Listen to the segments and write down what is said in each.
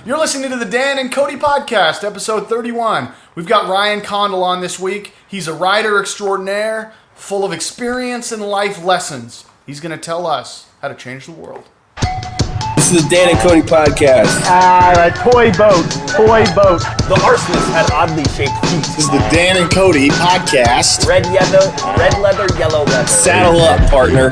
You're listening to the Dan and Kody podcast, episode 31. We've got Ryan Condal on this week. He's a writer extraordinaire, full of experience and life lessons. He's going to tell us how to change the world. This is the Dan and Kody podcast. Toy boat. The arsonist had oddly shaped feet. This is the Dan and Kody podcast. Red leather, yellow leather. Saddle up, partner.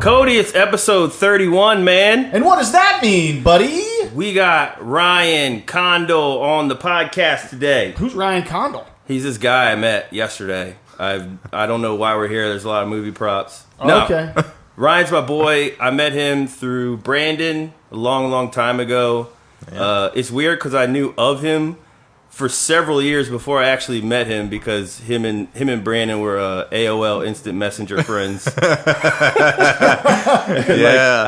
Kody, it's episode 31, man. And what does that mean, buddy? We got Ryan Condal on the podcast today. Who's Ryan Condal? He's this guy I met yesterday. I don't know why we're here. There's a lot of movie props. Okay. Ryan's my boy. I met him through Brandon a long time ago. Yeah. It's weird because I knew of him for several years before I actually met him because him and Brandon were AOL Instant Messenger friends. Yeah.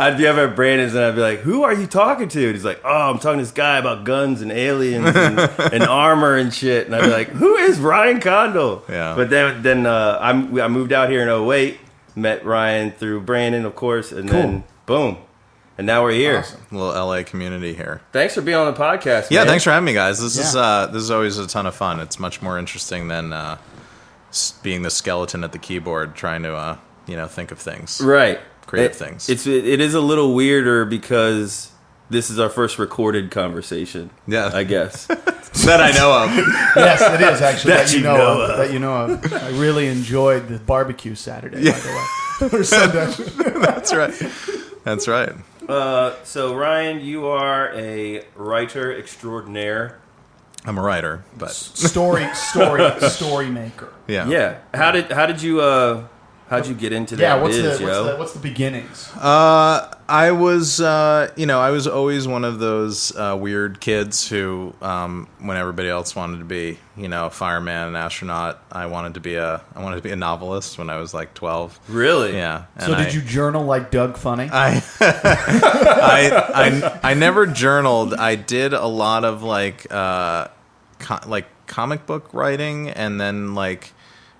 I'd be over at Brandon's and I'd be like, "Who are you talking to?" And he's like, "Oh, I'm talking to this guy about guns and aliens and armor and shit." And I'd be like, "Who is Ryan Condal?" Yeah. But then I moved out here in 2008, met Ryan through Brandon, of course, and then boom. And now we're here. Awesome. Little LA community here. Thanks for being on the podcast, Yeah, man. thanks for having me, guys. This is always a ton of fun. It's much more interesting than being the skeleton at the keyboard trying to think of things, Right. creative things. It is a little weirder because this is our first recorded conversation. Yeah. I guess. that I know of. Yes, it is actually That you know of. That you know of. I really enjoyed the barbecue Saturday, by the way. Or Sunday. That's right. So Ryan, you are a writer extraordinaire. I'm a writer, but story maker. yeah. Yeah. How'd you get into that biz, yo? What's the beginnings? I was always one of those weird kids who, when everybody else wanted to be, a fireman, an astronaut, I wanted to be a novelist when I was like 12. Really? Yeah. So did you journal like Doug Funny? I never journaled. I did a lot of like comic book writing and then like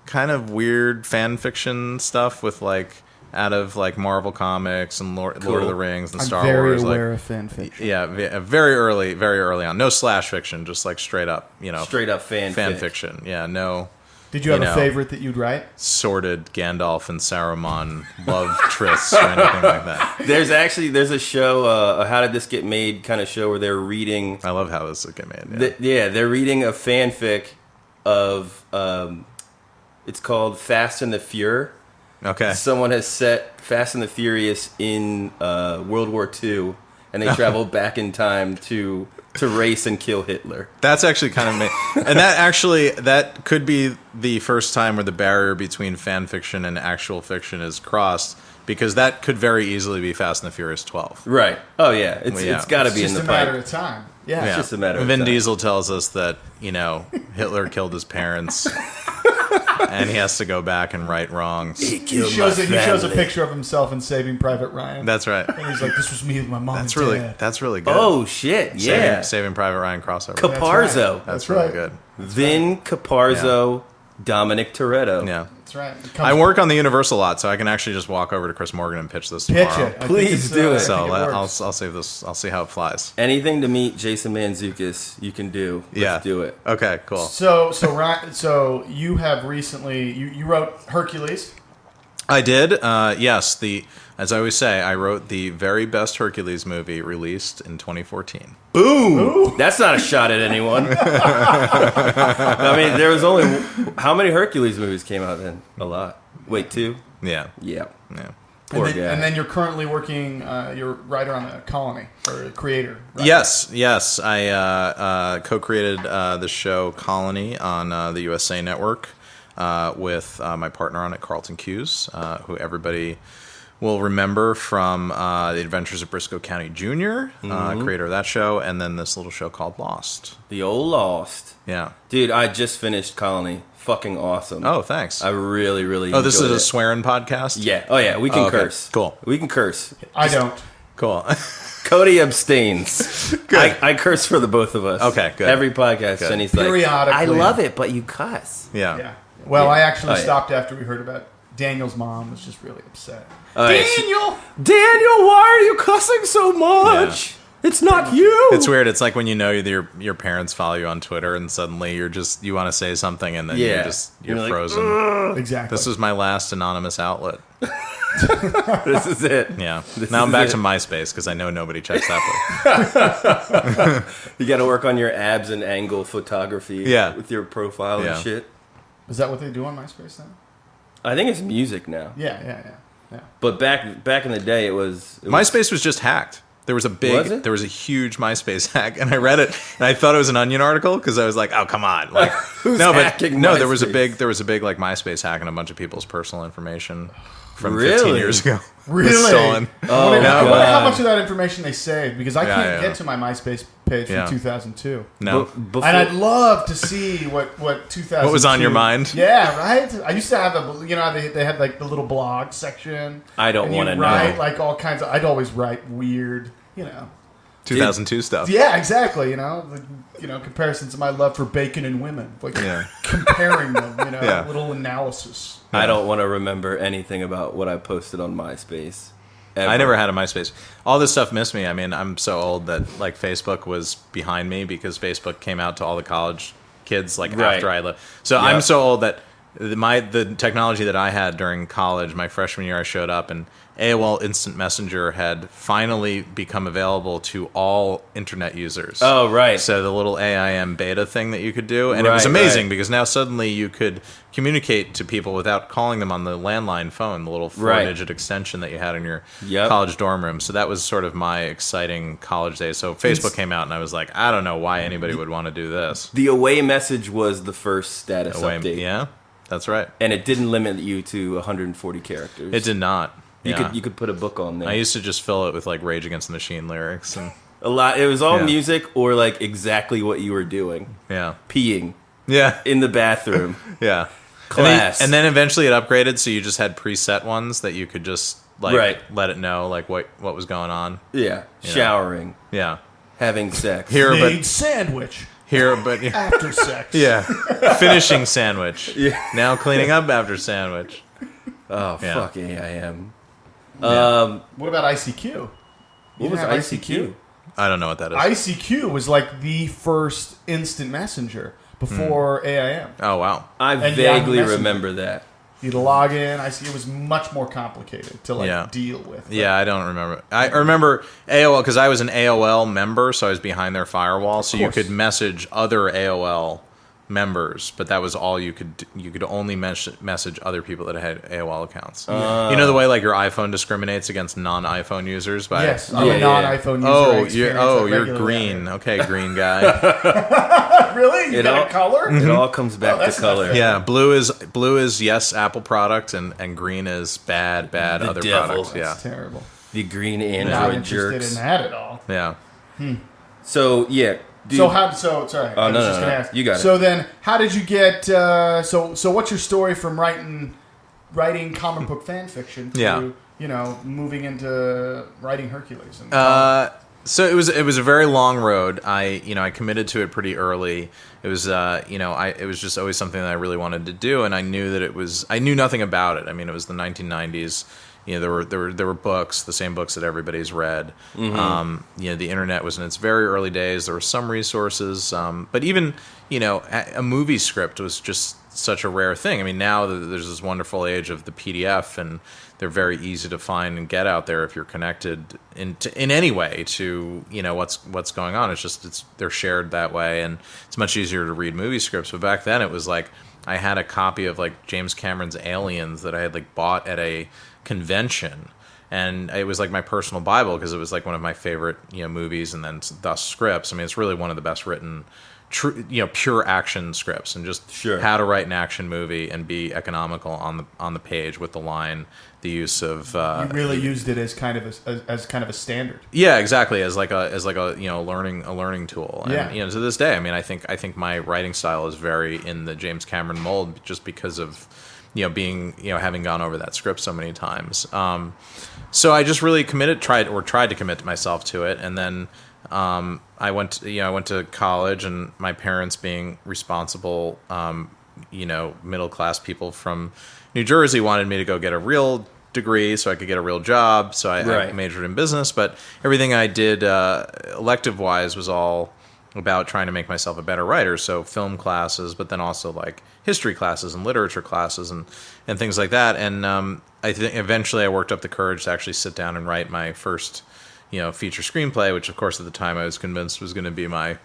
kind of weird fan fiction stuff with like out of like Marvel Comics and Lord of the Rings and Star Wars. I'm very aware of fan fiction. Yeah, very early on. No slash fiction, just like straight up, Straight up fan fiction. Yeah, no. Did you have a favorite that you'd write? Sordid Gandalf and Saruman love trysts or anything like that. There's a show, a How Did This Get Made kind of show where they're reading. I love how this get made. Yeah, They're reading a fanfic of. It's called Fast and the Furious. Okay. Someone has set Fast and the Furious in World War II, and they travel back in time to race and kill Hitler. That's actually kind of and that could be the first time where the barrier between fan fiction and actual fiction is crossed, because that could very easily be Fast and the Furious 12. Right. Oh yeah. It's got to be in the It's just a pipe. matter of time. Yeah. It's just a matter of Vin time. Diesel tells us that, Hitler killed his parents and he has to go back and right wrongs. He shows a picture of himself in Saving Private Ryan. That's right. And he's like, "This was me with my mom That's and really dad." that's really good. Oh shit! Yeah. Saving Private Ryan crossover. Caparzo. That's right. really good. Vin Caparzo, Dominic Toretto. Yeah. That's right. I work on the Universal a lot, so I can actually just walk over to Chris Morgan and pitch this tomorrow. Pitch it. I think Please do it. I So think it I'll works. save this. I'll see how it flies. Anything to meet Jason Mantzoukas, you can do. Let's do it. Okay. Cool. So Ryan, so you have recently you wrote Hercules. I did. Yes. As I always say, I wrote the very best Hercules movie released in 2014. Boom! Ooh. That's not a shot at anyone. I mean, there was only how many Hercules movies came out then? A lot. Wait, 2? Yeah. Yeah. Yeah. Poor guy. And then you're currently working. You're a writer on the Colony or a creator. Right? Yes. I co-created the show Colony on the USA Network with my partner on it, Carlton Hughes, who everybody will remember from The Adventures of Briscoe County Jr., creator of that show, and then this little show called Lost. The old Lost. Yeah. Dude, I just finished Colony. Fucking awesome. Oh, thanks. I really, really this is enjoyed a it. swearing podcast? Yeah. Oh, yeah. We can okay. curse. Cool. We can curse. I don't. Cool. Cody abstains. I curse for the both of us. Okay, good. Every podcast, Good. and he's like, Periodically. I love it, but you cuss. Yeah. Yeah. Well, Yeah. I actually Oh, yeah. stopped after we heard about Daniel's mom was just really upset. yeah, Daniel! Daniel, why are you cussing so much? It's not you. It's weird. It's like when you know your parents follow you on Twitter and suddenly you want to say something and then you're like, frozen. Exactly. This was my last anonymous outlet. This is it. Yeah. Now I'm back to MySpace because I know nobody checks that place. You got to work on your abs and angle photography. Yeah. With your profile and shit. Is that what they do on MySpace now? I think it's music now. Yeah. But back in the day, it was MySpace was just hacked. There was a huge MySpace hack, and I read it, and I thought it was an Onion article because I was like, "Oh, come on!" Like, hacking there was a MySpace? big like MySpace hack, and a bunch of people's personal information from Really? 15 years ago Really? was stolen. Oh, I wonder God. how much of that information they saved, because I can't yeah. get to my MySpace page from 2002. No, Before, And I'd love to see what 2002... what was on your mind? Yeah, right? I used to have they had like the little blog section. I don't and wanna you'd know. write like all kinds of... I'd always write weird, 2002 stuff. Yeah, exactly, comparisons to my love for bacon and women. Like comparing them, Yeah. little analysis. I don't want to remember anything about what I posted on MySpace. Ever. I never had a MySpace. All this stuff missed me. I mean, I'm so old that like Facebook was behind me because Facebook came out to all the college kids like after I left. So I'm so old that the technology that I had during college, my freshman year, I showed up and AOL Instant Messenger had finally become available to all internet users. Oh, right. So the little AIM beta thing that you could do, and it was amazing because now suddenly you could communicate to people without calling them on the landline phone, the little 4-digit extension that you had in your college dorm room. So that was sort of my exciting college days. So Facebook came out, and I was like, I don't know why anybody would want to do this. The away message was the first status update. Yeah, that's right. And it didn't limit you to 140 characters. It did not. You could put a book on there. I used to just fill it with like Rage Against the Machine lyrics and a lot. It was all music or like exactly what you were doing. Yeah. Peeing. Yeah. In the bathroom. Yeah. Class. And then eventually it upgraded, so you just had preset ones that you could just like let it know like what was going on. Yeah. Showering. Yeah. Having sex. Made sandwich. After sex. Yeah. Finishing sandwich. Yeah. Now cleaning up after sandwich. Oh, fuck AIM. What about ICQ? What was ICQ? I don't know what that is. ICQ was like the first instant messenger before AIM. Oh, wow. I vaguely remember that. You'd log in. ICQ was much more complicated to deal with. Yeah, I don't remember. I remember AOL because I was an AOL member, so I was behind their firewall, so you could message other AOL members, but that was all you could do. You could only message other people that had AOL accounts. You know the way like your iPhone discriminates against non-iPhone users by I'm a non-iPhone user. You're green. Okay, green guy. Really? You got a color? It all comes back to color. Yeah, blue is yes Apple product and green is bad The other devil. products. Yeah. That's terrible. The green Not Android interested jerks. in that at all. Yeah. So yeah. Sorry. I was just gonna ask. You got it. So then, how did you get? So what's your story from writing comic book fan fiction to moving into writing Hercules? So it was a very long road. I committed to it pretty early. It was it was just always something that I really wanted to do, and I knew that I knew nothing about it. I mean, it was the 1990s. There were books, the same books that everybody's read. The internet was in its very early days. There were some resources, but even a movie script was just such a rare thing. I mean, now there's this wonderful age of the PDF, and they're very easy to find and get out there if you're connected in any way to what's going on. They're shared that way, and it's much easier to read movie scripts. But back then, it was like I had a copy of like James Cameron's Aliens that I had like bought at a convention, and it was like my personal Bible because it was like one of my favorite movies, and then thus scripts. I mean, it's really one of the best written pure action scripts, and just how to write an action movie and be economical on the page with the use of you really used it as kind of a standard. Yeah, exactly, as like a learning tool. And, to this day, I mean, I think my writing style is very in the James Cameron mold just because of having gone over that script so many times. So I just really tried to commit myself to it, and then I went to college, and my parents being responsible middle class people from New Jersey wanted me to go get a real degree so I could get a real job. So I majored in business, but everything I did elective wise was all about trying to make myself a better writer. So film classes, but then also like history classes and literature classes and things like that. And I think eventually I worked up the courage to actually sit down and write my first, feature screenplay, which of course at the time I was convinced was going to be my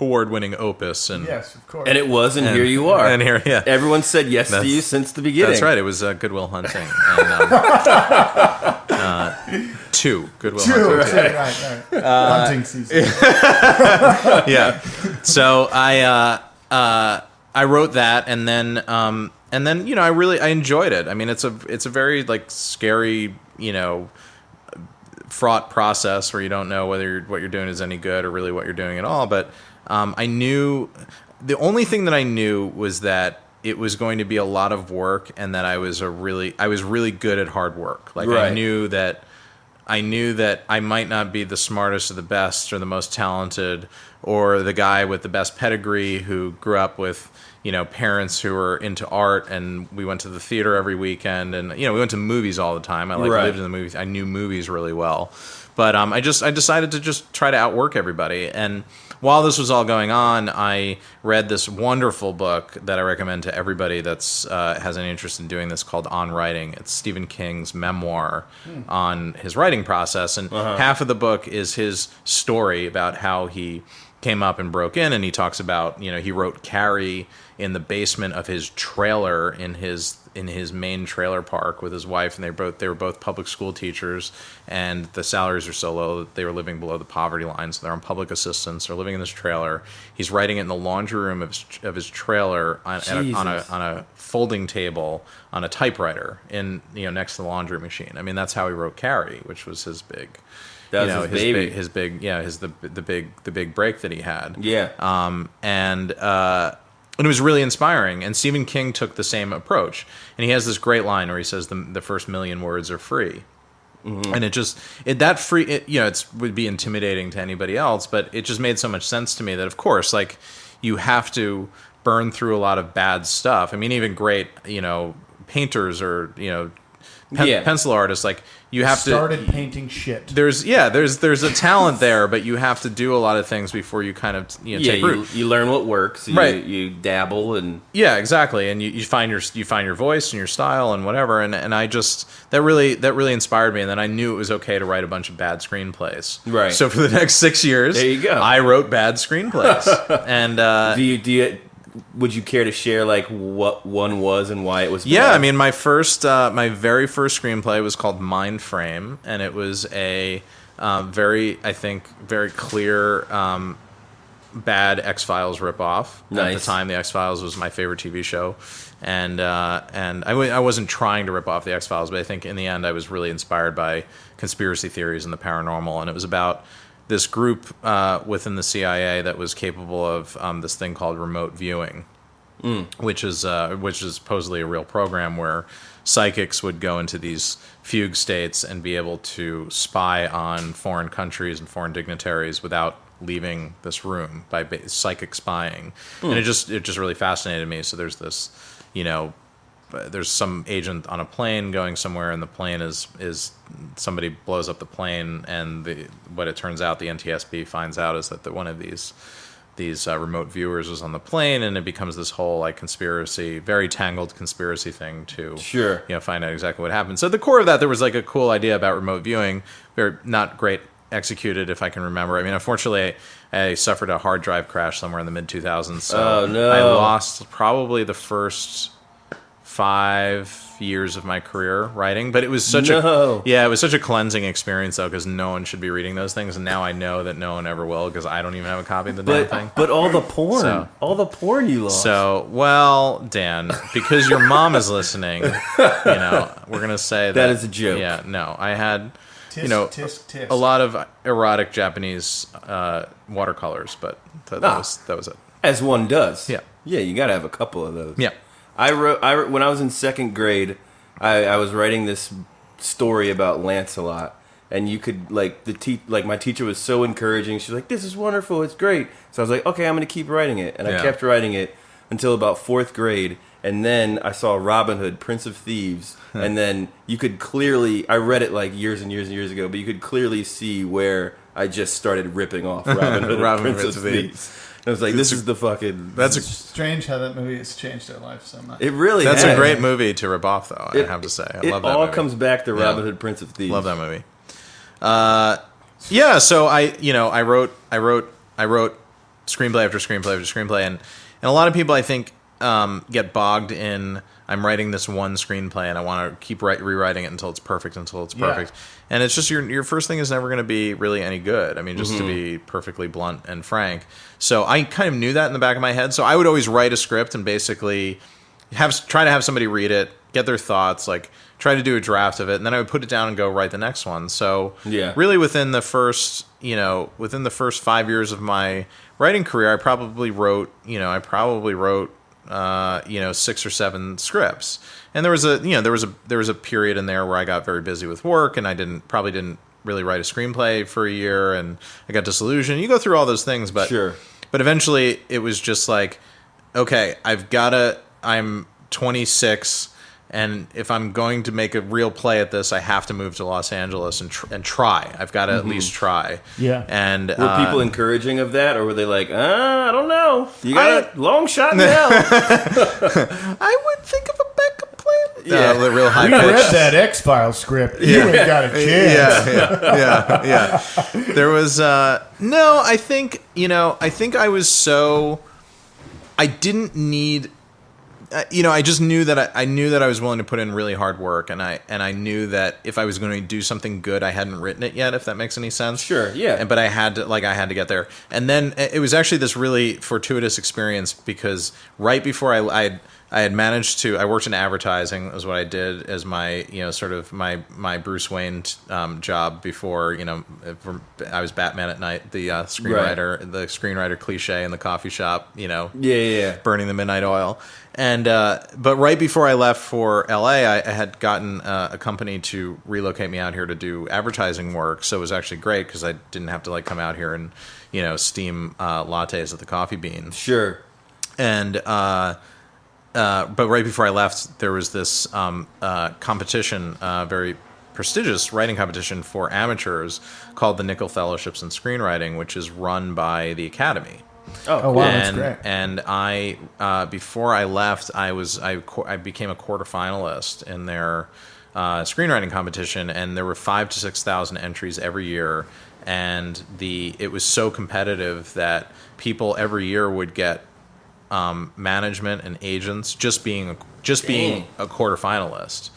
award-winning opus. And yes, of course. And it was, and here you are. And here, yeah. Everyone said yes to you since the beginning. That's right. It was Good Will Hunting. And, Good Will Hunting. Right. Hunting season. Yeah. So I wrote that, and then I enjoyed it. I mean, it's a very like scary, fraught process where you don't know whether what you're doing is any good or really what you're doing at all. But I knew the only thing that I knew was that it was going to be a lot of work, and that I was really good at hard work. Like right. I knew that I might not be the smartest or the best or the most talented or the guy with the best pedigree who grew up with, parents who were into art, and we went to the theater every weekend, and we went to movies all the time. I lived in the movies. I knew movies really well. But I decided to just try to outwork everybody. And while this was all going on, I read this wonderful book that I recommend to everybody that's has any interest in doing this, called On Writing. It's Stephen King's memoir on his writing process. And half of the book is his story about how he came up and broke in, and he talks about, he wrote Carrie in the basement of his trailer in his main trailer park with his wife, and they were both public school teachers, and the salaries are so low that they were living below the poverty line, so they're on public assistance. They're living in this trailer. He's writing it in the laundry room of his trailer on a folding table on a typewriter next to the laundry machine. I mean, that's how he wrote Carrie, which was his big. That was his baby. The big break that he had. Yeah. And it was really inspiring. And Stephen King took the same approach. And he has this great line where he says the first million words are free. Mm-hmm. And it would be intimidating to anybody else, but it just made so much sense to me that, of course, like, you have to burn through a lot of bad stuff. I mean, even great, painters or, pencil artists, like, you have started painting shit. There's a talent there, but you have to do a lot of things before you kind of take root. You learn what works. Right. You dabble and exactly, and you find your voice and your style and whatever. And I just that really inspired me. And then I knew it was okay to write a bunch of bad screenplays. Right. So for the next 6 years, there you go. I wrote bad screenplays. And would you care to share like what one was and why it was bad? Yeah, I mean, my very first screenplay was called Mind Frame, and it was a very clear bad X-Files ripoff. Nice. At the time, the X-Files was my favorite TV show, and I wasn't trying to rip off the X-Files, but I think in the end I was really inspired by conspiracy theories and the paranormal, and it was about this group within the CIA that was capable of this thing called remote viewing, which is supposedly a real program where psychics would go into these fugue states and be able to spy on foreign countries and foreign dignitaries without leaving this room by psychic spying. And it just really fascinated me. So there's this, there's some agent on a plane going somewhere, and the plane is somebody blows up the plane, and what it turns out the NTSB finds out is that one of these remote viewers was on the plane, and it becomes this whole like conspiracy, very tangled conspiracy thing to find out exactly what happened. So at the core of that, there was like a cool idea about remote viewing, very not great executed, if I can remember. I mean, unfortunately, I suffered a hard drive crash somewhere in the mid 2000s, so I lost probably the first 5 years of my career writing, but it was such a cleansing experience though, because no one should be reading those things, and now I know that no one ever will, because I don't even have a copy of the damn thing. But all the porn you lost. So, well, Dan, because your mom is listening, we're gonna say that is a joke. Yeah, no, I had Tisk, tisk. a lot of erotic Japanese watercolors, but that was it. As one does. Yeah, you gotta have a couple of those. Yeah. I wrote when I was in second grade. I was writing this story about Lancelot, and you could my teacher was so encouraging. She's like, "This is wonderful, it's great." So I was like, "Okay, I'm going to keep writing it," and I kept writing it. until about 4th grade. And then I saw Robin Hood, Prince of Thieves. And then you could clearly, I read it like years and years and years ago, but you could clearly see where I just started ripping off Robin Hood and Prince of Thieves. And I was like, this is the fucking... It's strange how that movie has changed their life so much. It really That's has. a great movie to rip off, though, I have to say. I love that movie. It all comes back to Robin Hood, Prince of Thieves. Love that movie. So I wrote screenplay after screenplay after screenplay, and a lot of people, I think, get bogged in, I'm writing this one screenplay and I want to keep rewriting it until it's perfect. And it's just your first thing is never going to be really any good. I mean, just to be perfectly blunt and frank. So I kind of knew that in the back of my head. So I would always write a script and basically try to have somebody read it, get their thoughts, like try to do a draft of it, and then I would put it down and go write the next one. So really within the first 5 years of my writing career, I probably wrote 6 or 7 scripts. And there was a period in there where I got very busy with work, and I probably didn't really write a screenplay for a year, and I got disillusioned. You go through all those things, but eventually it was just like, okay, I'm 26, and if I'm going to make a real play at this, I have to move to Los Angeles and try. I've got to at least try. Yeah. And were people encouraging of that, or were they like, I don't know, you got a long shot in hell? I would think of a backup plan. The real high pitch. You read that X-Files script. You ain't got a chance. Yeah. There was no. I think I was so. I didn't need. I just knew that I knew that I was willing to put in really hard work, and I knew that if I was going to do something good, I hadn't written it yet. If that makes any sense. Sure. Yeah. But I had to get there, and then it was actually this really fortuitous experience because right before I had managed to. I worked in advertising. Is what I did as my sort of my Bruce Wayne job before I was Batman at night. The screenwriter cliche in the coffee shop. Burning the midnight oil. And but right before I left for LA, I had gotten a company to relocate me out here to do advertising work. So it was actually great because I didn't have to come out here and steam lattes at the Coffee Bean. Sure. And but right before I left, there was this competition, very prestigious writing competition for amateurs called the Nickel Fellowships in Screenwriting, which is run by the Academy. Oh wow, that's great. And I, before I left, I became a quarterfinalist in their screenwriting competition, and there were 5,000 to 6,000 entries every year, and it was so competitive that people every year would get management and agents just being a quarterfinalist.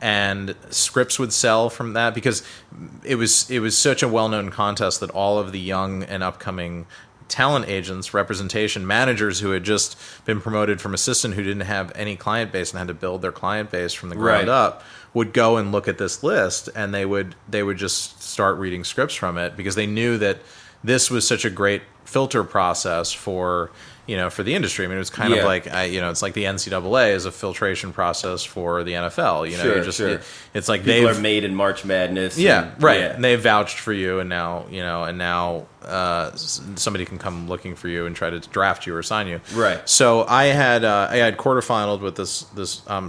And scripts would sell from that because it was such a well-known contest that all of the young and upcoming talent agents, representation managers who had just been promoted from assistant who didn't have any client base and had to build their client base from the ground up would go and look at this list, and they would just start reading scripts from it because they knew that this was such a great filter process for the industry. I mean, it was kind of like, it's like the NCAA is a filtration process for the NFL. It's like people are made in March Madness. And they vouched for you, and now somebody can come looking for you and try to draft you or sign you. Right. So I had quarterfinaled with this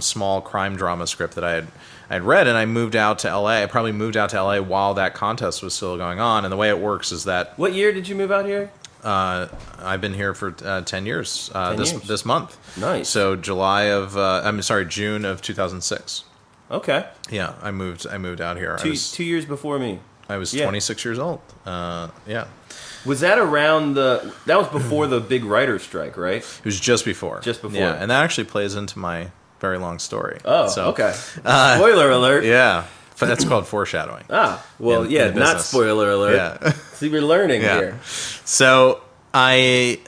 small crime drama script that I had read, and I moved out to LA. I probably moved out to LA while that contest was still going on. And the way it works is that. What year did you move out here? I've been here for 10 years. This month. Nice. So June of 2006. Okay. Yeah, I moved out here. 2 years before me. I was 26 years old. Was that around that was before the big writer's strike, right? It was just before. Yeah, and that actually plays into my very long story. Oh, so, okay. Spoiler alert. Yeah. That's called foreshadowing. Not spoiler alert. Yeah. See, we're learning here. So we're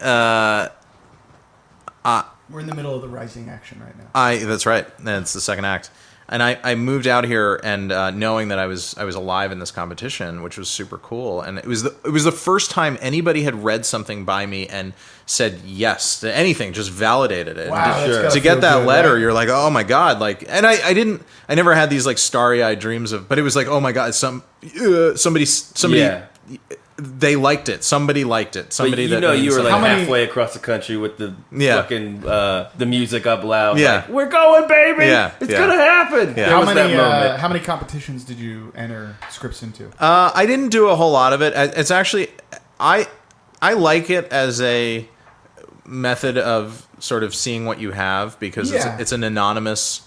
in the middle of the rising action right now. That's right. And it's the second act. And I moved out here and knowing that I was alive in this competition, which was super cool. And it was the first time anybody had read something by me and said yes to anything, just validated it. Wow, to get that letter, right? You're like, oh my god, and I never had these starry-eyed dreams of, but it was like, oh my god, somebody they liked it. Somebody liked it. Somebody but you were like How many- halfway across the country with the Yeah. fucking the music up loud. Yeah. Like, we're going, baby. Yeah, It's yeah. gonna happen. Yeah. There was that moment. How many competitions did you enter scripts into? I didn't do a whole lot of it. It's actually I like it as a method of sort of seeing what you have because Yeah. it's an anonymous.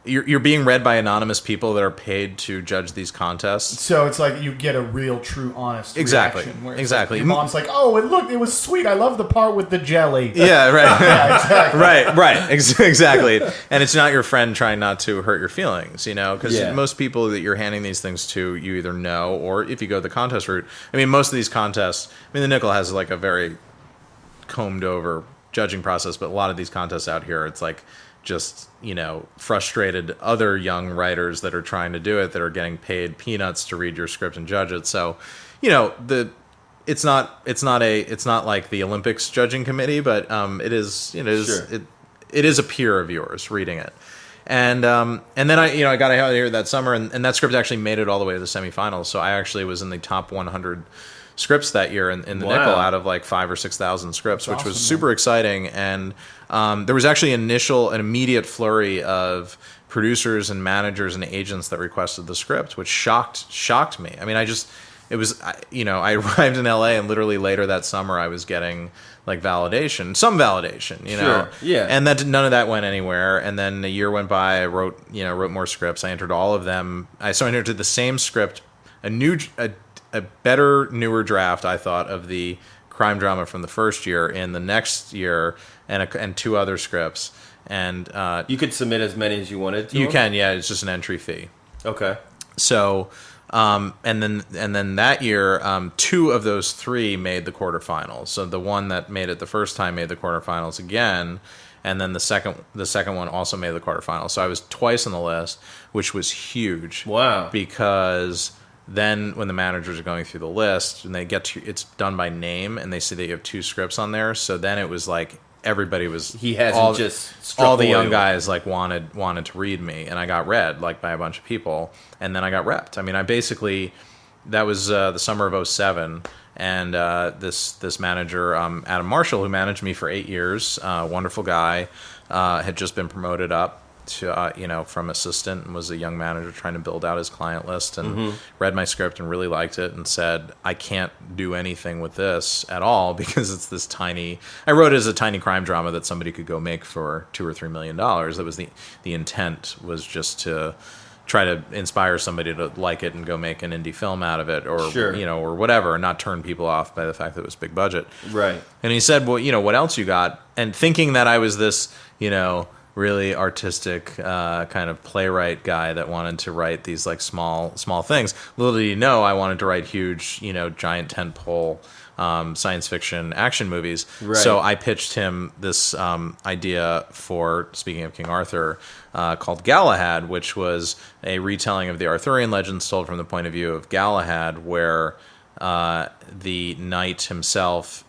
You're being read by anonymous people that are paid to judge these contests. So it's like you get a real, true, honest Exactly. reaction. Where it's Exactly. Like, your mom's like, "Oh, and look, it was sweet. I love the part with the jelly." Yeah, right. Yeah, exactly. right. Exactly. And it's not your friend trying not to hurt your feelings, you know, because Yeah. most people that you're handing these things to, you either know, or if you go the contest route. I mean, most of these contests. I mean, the Nickel has like a very combed over judging process, but a lot of these contests out here, it's like just, you know, frustrated other young writers that are trying to do it that are getting paid peanuts to read your script and judge it. So, you know, it's not like the Olympics judging committee, but it is, you know, Sure. it is a peer of yours reading it. And then I got out here that summer, and that script actually made it all the way to the semifinals. So I actually was in the top 100 scripts that year in the Wow. Nickel out of like 5,000 or 6,000 scripts, which was awesome, super exciting. And there was actually an immediate flurry of producers and managers and agents that requested the script, which shocked me. I mean, I arrived in LA, and literally later that summer I was getting like some validation, you know. Sure, yeah. And none of that went anywhere. And then a year went by. I wrote more scripts. I entered all of them. I entered the same script, a better, newer draft, I thought, of the crime drama from the first year in the next year, and two other scripts. And You could submit as many as you wanted to. you them? can, yeah, it's just an entry fee. Okay. So, and then that year, two of those three made the quarterfinals. So the one that made it the first time made the quarterfinals again, and then the second one also made the quarterfinals. So I was twice on the list, which was huge. Wow. Because then when the managers are going through the list and they get to, it's done by name, and they see that you have two scripts on there. So then it was like everybody was, He hasn't just struck all the young oil. guys like wanted to read me, and I got read like by a bunch of people, and then I got repped. I mean, that was the summer of 2007, and this manager, Adam Marshall, who managed me for 8 years, wonderful guy, had just been promoted up to from assistant, and was a young manager trying to build out his client list, and read my script and really liked it, and said, I can't do anything with this at all because it's this tiny, I wrote it as a tiny crime drama that somebody could go make for $2 or $3 million. That was the intent, was just to try to inspire somebody to like it and go make an indie film out of it, or Sure. or whatever, and not turn people off by the fact that it was big budget. Right. And he said, well, what else you got? And thinking that I was this, really artistic kind of playwright guy that wanted to write these like small things. Little did he know I wanted to write huge, giant tentpole science fiction action movies. Right. So I pitched him this idea for, speaking of King Arthur, called Galahad, which was a retelling of the Arthurian legends told from the point of view of Galahad, where the knight himself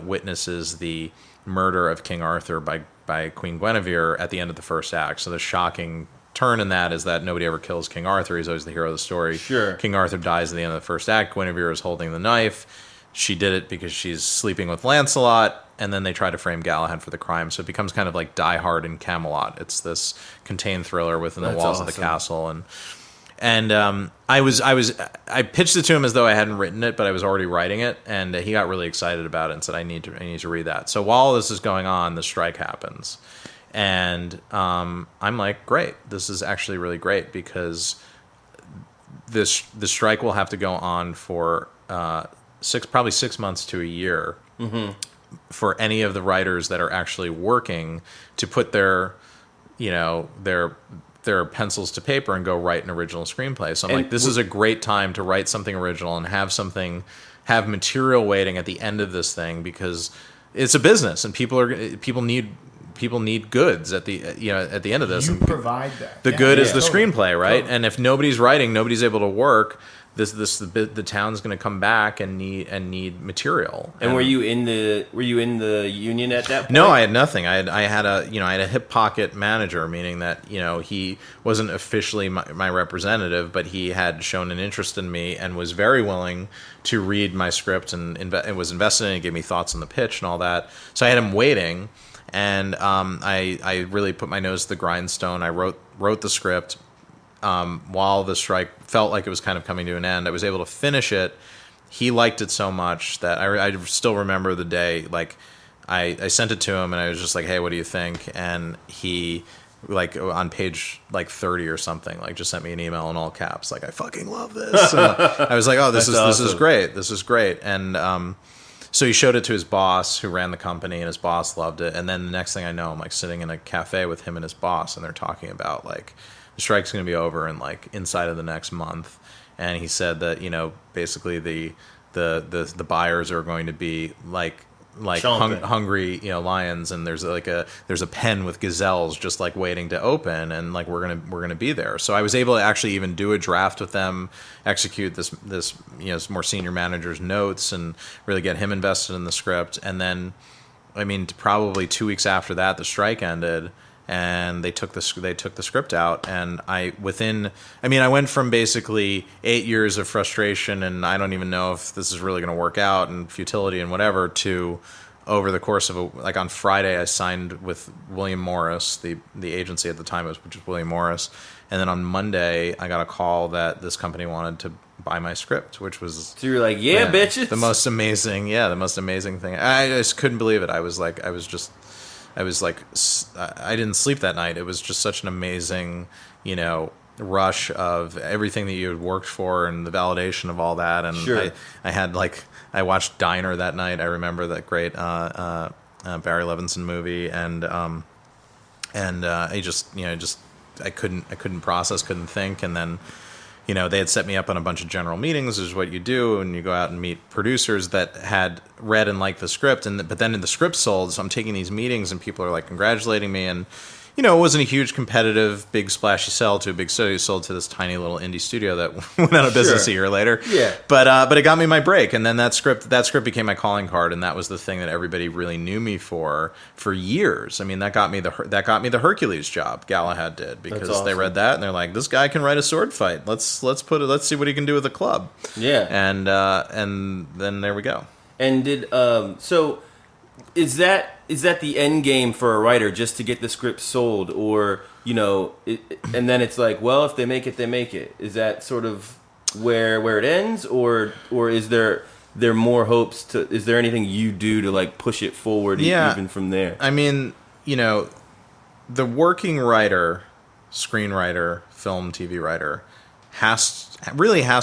witnesses the murder of King Arthur by Queen Guinevere at the end of the first act. So the shocking turn in that is that nobody ever kills King Arthur. He's always the hero of the story. Sure. King Arthur dies at the end of the first act. Guinevere is holding the knife. She did it because she's sleeping with Lancelot, and then they try to frame Galahad for the crime. So it becomes kind of like Die Hard in Camelot. It's this contained thriller within the That's walls of awesome. the castle, and I pitched it to him as though I hadn't written it, but I was already writing it, and he got really excited about it and said, I need to read that. So while this is going on, the strike happens, and I'm like, great, this is actually really great, because the strike will have to go on for probably 6 months to a year for any of the writers that are actually working to put their pencils to paper and go write an original screenplay. So I'm And like, this is a great time to write something original and have material waiting at the end of this thing, because it's a business and people need goods at the at the end of this. You And provide that. the Yeah, good is the totally. screenplay, right? Totally. And if nobody's writing, nobody's able to work. the town's going to come back and need material. And were you in the union at that point? No, I had nothing. I had a hip pocket manager, meaning that he wasn't officially my representative, but he had shown an interest in me and was very willing to read my script and was invested in it, gave me thoughts on the pitch and all that. So I had him waiting, and I really put my nose to the grindstone. I wrote the script. While the strike felt like it was kind of coming to an end, I was able to finish it. He liked it so much that I still remember the day. Like, I sent it to him and I was just like, "Hey, what do you think?" And he, like, on page like 30 or something, like, just sent me an email in all caps, like, "I fucking love this." And I was like, "Oh, this is great. This is great." And so he showed it to his boss, who ran the company, and his boss loved it. And then the next thing I know, I'm like sitting in a cafe with him and his boss, and they're talking about, like, the strike's going to be over in, like, inside of the next month. And he said that, basically the buyers are going to be like hungry, lions, and there's a pen with gazelles just, like, waiting to open, and, like, we're gonna be there. So I was able to actually even do a draft with them, execute this more senior manager's notes, and really get him invested in the script. And then, I mean, probably 2 weeks after that, the strike ended, and they took the script out. And I went from basically 8 years of frustration and I don't even know if this is really going to work out, and futility and whatever, to, over the course of on Friday, I signed with William Morris, the agency at the time, which was William Morris. And then on Monday, I got a call that this company wanted to buy my script, which was... So you're like, yeah, bitches. The most amazing thing. I just couldn't believe it. I didn't sleep that night. It was just such an amazing, rush of everything that you had worked for and the validation of all that. And sure. I watched Diner that night. I remember that great Barry Levinson movie, and I couldn't process, couldn't think. And then, they had set me up on a bunch of general meetings, which is what you do, and you go out and meet producers that had read and liked the script. But then the script sold, so I'm taking these meetings, and people are, like, congratulating me. And, it wasn't a huge competitive, big splashy sell to a big studio. It sold to this tiny little indie studio that went out of business a year later. Yeah. But it got me my break, and then that script became my calling card, and that was the thing that everybody really knew me for years. I mean, that got me the Hercules job. Galahad did, because awesome. They read that and they're like, "This guy can write a sword fight. Let's see what he can do with a club." Yeah. And then there we go. And did so? Is that the end game for a writer, just to get the script sold, or and then it's like, well, if they make it, they make it? Is that sort of where it ends, or is there more hopes to? Is there anything you do to, like, push it forward even from there? I mean, the working writer, screenwriter, film, TV writer has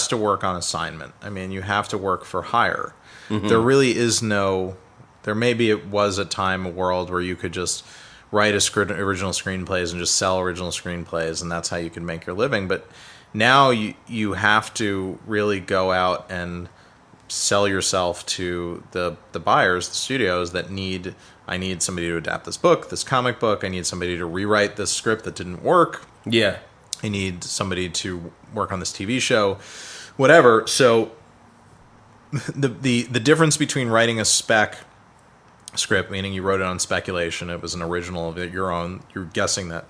to work on assignment. I mean, you have to work for hire. Mm-hmm. There really is no. There maybe it was a world where you could just write original screenplays and just sell original screenplays, and that's how you can make your living. But now you have to really go out and sell yourself to the buyers, the studios that need. I need somebody to adapt this book, this comic book. I need somebody to rewrite this script that didn't work. Yeah. I need somebody to work on this TV show, whatever. So the difference between writing a spec script, meaning you wrote it on speculation, it was an original of your own, you're guessing that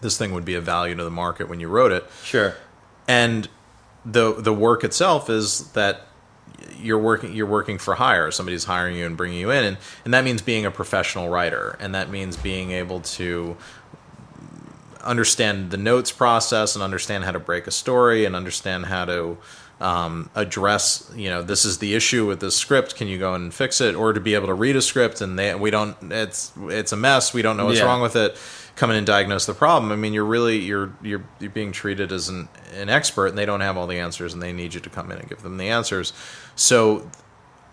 this thing would be of value to the market when you wrote it. Sure. And the work itself is that you're working for hire. Somebody's hiring you and bringing you in, and that means being a professional writer, and that means being able to understand the notes process and understand how to break a story and understand how to address, this is the issue with this script, can you go and fix it? Or to be able to read a script and it's a mess, we don't know what's wrong with it, come in and diagnose the problem. I mean, you're being treated as an expert, and they don't have all the answers, and they need you to come in and give them the answers. So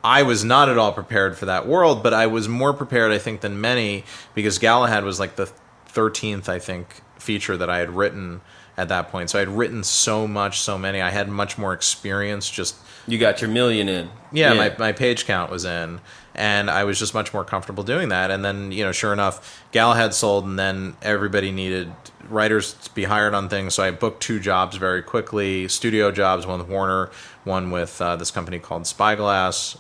I was not at all prepared for that world, but I was more prepared, I think, than many, because Galahad was like the 13th, I think, feature that I had written at that point. So I'd written so many. I had much more experience. Just You got your million in. yeah. My page count was in, and I was just much more comfortable doing that. And then, sure enough, Galahad sold, and then everybody needed writers to be hired on things. So I booked 2 jobs very quickly, studio jobs, one with Warner, one with this company called Spyglass,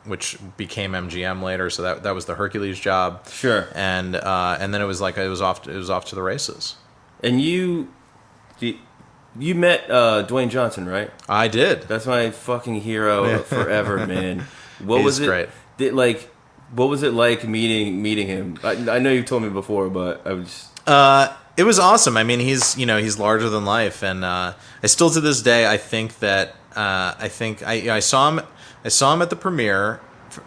which became MGM later. So that was the Hercules job. Sure. And then it was off to the races. And you met Dwayne Johnson, right? I did. That's my fucking hero forever, man. What He's was it? great. What was it like meeting him? I know you told me before, but I was. It was awesome. I mean, he's larger than life, and I still to this day I think that I saw him at the premiere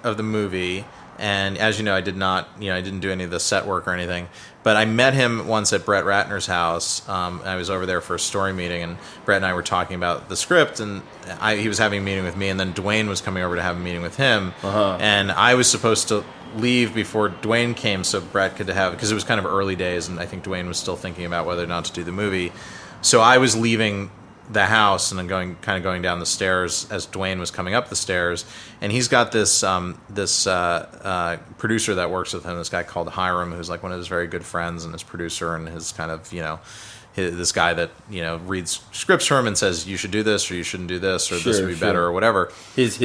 of the movie, and as you know, I didn't do any of the set work or anything. But I met him once at Brett Ratner's house. I was over there for a story meeting, and Brett and I were talking about the script, and he was having a meeting with me, and then Dwayne was coming over to have a meeting with him. And I was supposed to leave before Dwayne came so Brett could have, because it was kind of early days, and I think Dwayne was still thinking about whether or not to do the movie. So I was leaving the house and then going down the stairs as Dwayne was coming up the stairs, and he's got this producer that works with him, this guy called Hiram, who's like one of his very good friends and his producer, and his kind of this guy that reads scripts for him and says you should do this or you shouldn't do this or this would be better or whatever. His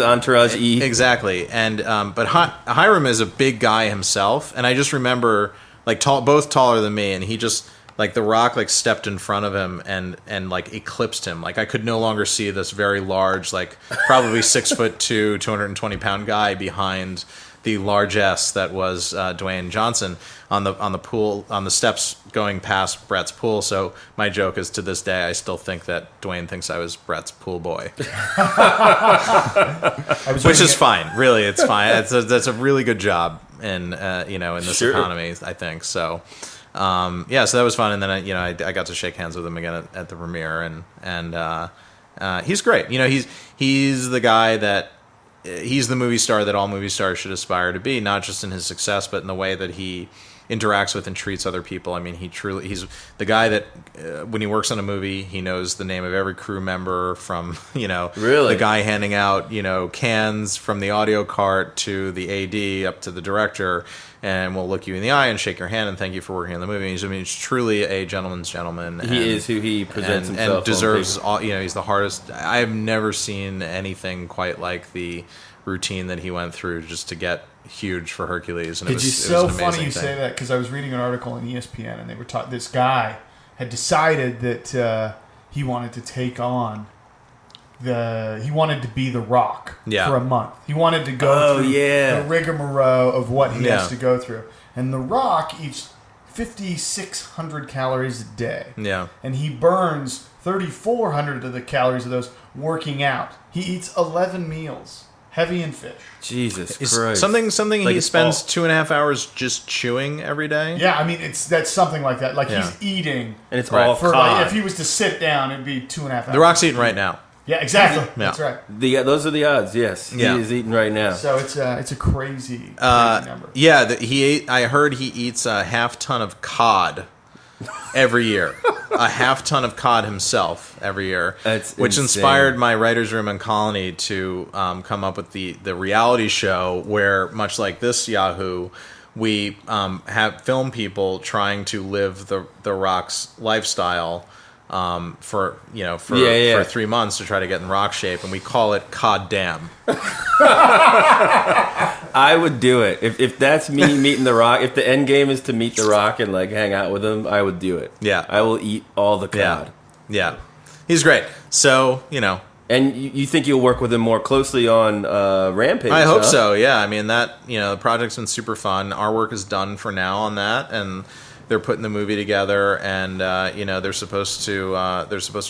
entourage exactly. And but Hiram is a big guy himself, and I just remember both taller than me, and he just The Rock stepped in front of him and eclipsed him. I could no longer see this very large, probably 6'2", 220-pound guy behind the largesse that was Dwayne Johnson on the steps going past Brett's pool. So my joke is, to this day, I still think that Dwayne thinks I was Brett's pool boy, which is fine. Really, it's fine. That's a really good job in this economy, I think. So. So that was fun, and then I got to shake hands with him again at the premiere, and he's great. He's the guy that he's the movie star that all movie stars should aspire to be, not just in his success, but in the way that he interacts with and treats other people. I mean, he's the guy that when he works on a movie, he knows the name of every crew member, from the guy handing out cans from the audio cart to the AD up to the director, and will look you in the eye and shake your hand and thank you for working on the movie. He's truly a gentleman's gentleman. He is who he presents himself, and deserves all. He's the hardest. I've never seen anything quite like the routine that he went through just to get huge for Hercules. And It's so funny you say that, because I was reading an article on ESPN, and they were this guy had decided that he wanted to take on he wanted to be The Rock for a month. He wanted to go through the rigmarole of what he has to go through. And The Rock eats 5,600 calories a day. Yeah. And he burns 3,400 of the calories of those working out. He eats 11 meals, heavy in fish. Jesus Christ. Something he spends 2.5 hours just chewing every day? Yeah, I mean, that's something like that. He's eating. And it's all cod. If he was to sit down, it'd be 2.5 hours. The Rock's eating right now. Yeah, exactly. That's right. Those are the odds. Yes, he is eating right now. So it's a crazy number. Yeah, I heard he eats a half ton of cod every year. A half ton of cod himself every year, which inspired my writer's room in Colony to come up with the reality show where, much like this Yahoo, we have film people trying to live the Rock's lifestyle. For 3 months to try to get in rock shape, and we call it Cod Damn. I would do it if that's me meeting the Rock. If the end game is to meet the Rock and hang out with him, I would do it. Yeah, I will eat all the cod. Yeah, he's great. So and you think you'll work with him more closely on Rampage? I hope so. Yeah, I mean the project's been super fun. Our work is done for now on that, and they're putting the movie together, and they're supposed to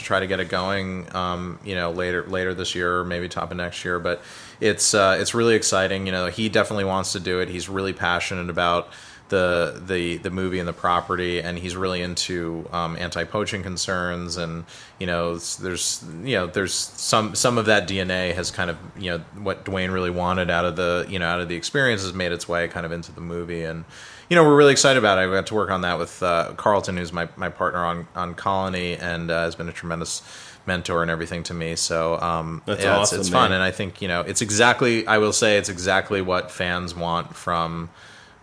try to get it going later this year, or maybe top of next year. But it's really exciting. He definitely wants to do it. He's really passionate about the movie and the property, and he's really into anti-poaching concerns, and there's some of that DNA has kind of what Dwayne really wanted out of the experience has made its way kind of into the movie, and we're really excited about it. I got to work on that with Carlton, who's my partner on Colony, and has been a tremendous mentor and everything to me. So that's awesome. It's fun, and I think it's exactly what fans want from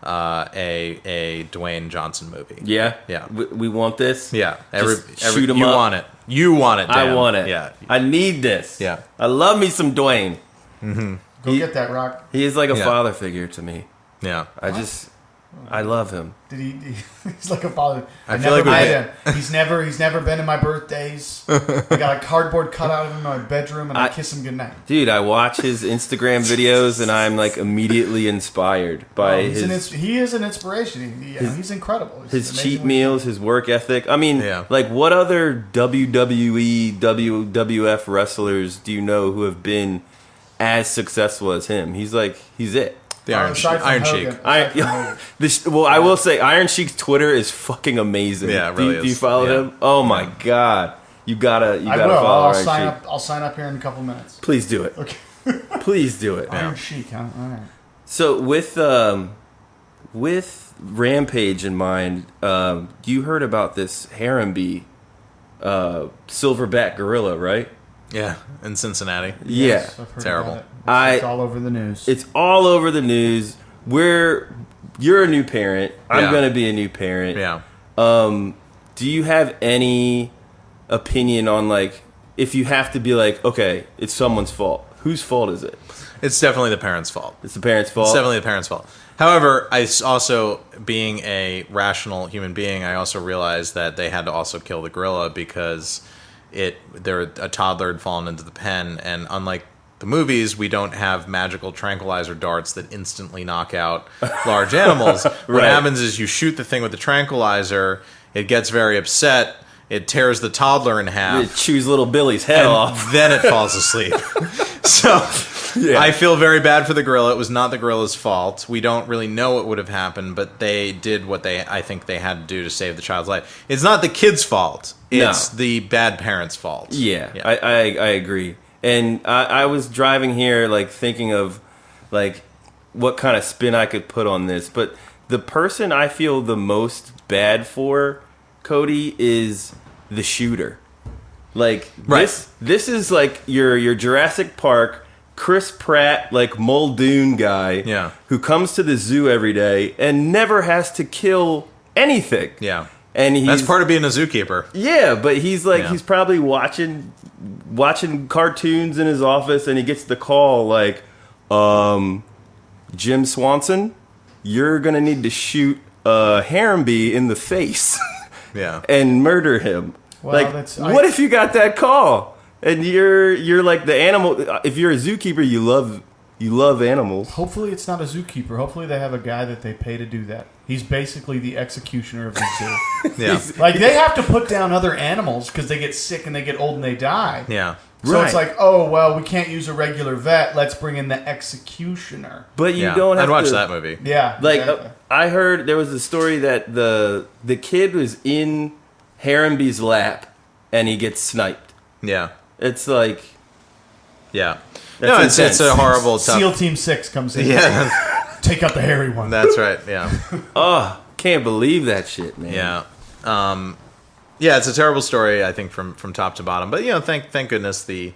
a Dwayne Johnson movie. Yeah, yeah. We want this. Yeah, shoot 'em you up. want it. You want it. Dan. I want it. Yeah, I need this. Yeah. I love me some Dwayne. Go get that, Rock. He is like a Yeah. father figure to me. yeah. I love him. Did he? He's like a father. I feel like met him. He's never been to my birthdays. I got a cardboard cutout of him in my bedroom, and I kiss him goodnight. Dude, I watch his Instagram videos, and I'm like immediately inspired by he is an inspiration. He's incredible. His cheat meals, his work ethic. I mean, like, what other WWE, WWF wrestlers do you know who have been as successful as him? He's it. The Iron Sheik. I will say, Iron Sheik's Twitter is fucking amazing. Yeah, it really do you is. follow him? Oh my god, you gotta follow Iron Sheik. I'll sign up here in a couple minutes. Please do it. Okay. Please do it. Iron Sheik, huh? All right. So with Rampage in mind, you heard about this Harambee silverback gorilla, right? Yeah, in Cincinnati. Yes, Yeah, I've heard terrible. about it. It's all over the news. It's all over the news. You're a new parent. I'm gonna be a new parent. Yeah. Do you have any opinion on, like, if you have to be like, okay, it's someone's fault? Whose fault is it? It's definitely the parents' fault. It's the parents' fault. It's definitely the parents' fault. However, I also, being a rational human being, I also realized that they had to also kill the gorilla because a toddler had fallen into the pen, and unlike the movies, we don't have magical tranquilizer darts that instantly knock out large animals. What happens is you shoot the thing with the tranquilizer, it gets very upset, it tears the toddler in half. It chews little Billy's head off. Then it falls asleep. So I feel very bad for the gorilla. It was not the gorilla's fault. We don't really know what would have happened, but they did what I think they had to do to save the child's life. It's not the kid's fault. It's the bad parents' fault. Yeah. I agree. And I was driving here, like, thinking of, like, what kind of spin I could put on this. But the person I feel the most bad for, Kody, is the shooter. Like, this is like your Jurassic Park, Chris Pratt, like, Muldoon guy who comes to the zoo every day and never has to kill anything. Yeah. And that's part of being a zookeeper. Yeah, but he's like, he's probably watching cartoons in his office, and he gets the call like, Jim Swanson, you're gonna need to shoot Harambee in the face, and murder him. Well, like, what if you got that call and you're like the animal? If you're a zookeeper, you love animals. Hopefully, it's not a zookeeper. Hopefully, they have a guy that they pay to do that. He's basically the executioner of the zoo. Like, they have to put down other animals because they get sick and they get old and they die. Yeah. So it's like, oh, well, we can't use a regular vet. Let's bring in the executioner. But you don't have I'd watch to, that movie. Yeah. Like, exactly. I heard there was a story that the kid was in Harambee's lap and he gets sniped. Yeah. It's like... Yeah. That's it's a horrible... SEAL Team 6 comes in. Yeah. Take out the hairy one. That's right, yeah. Oh, can't believe that shit, man. Yeah. Yeah, it's a terrible story, I think, from top to bottom. But, thank goodness the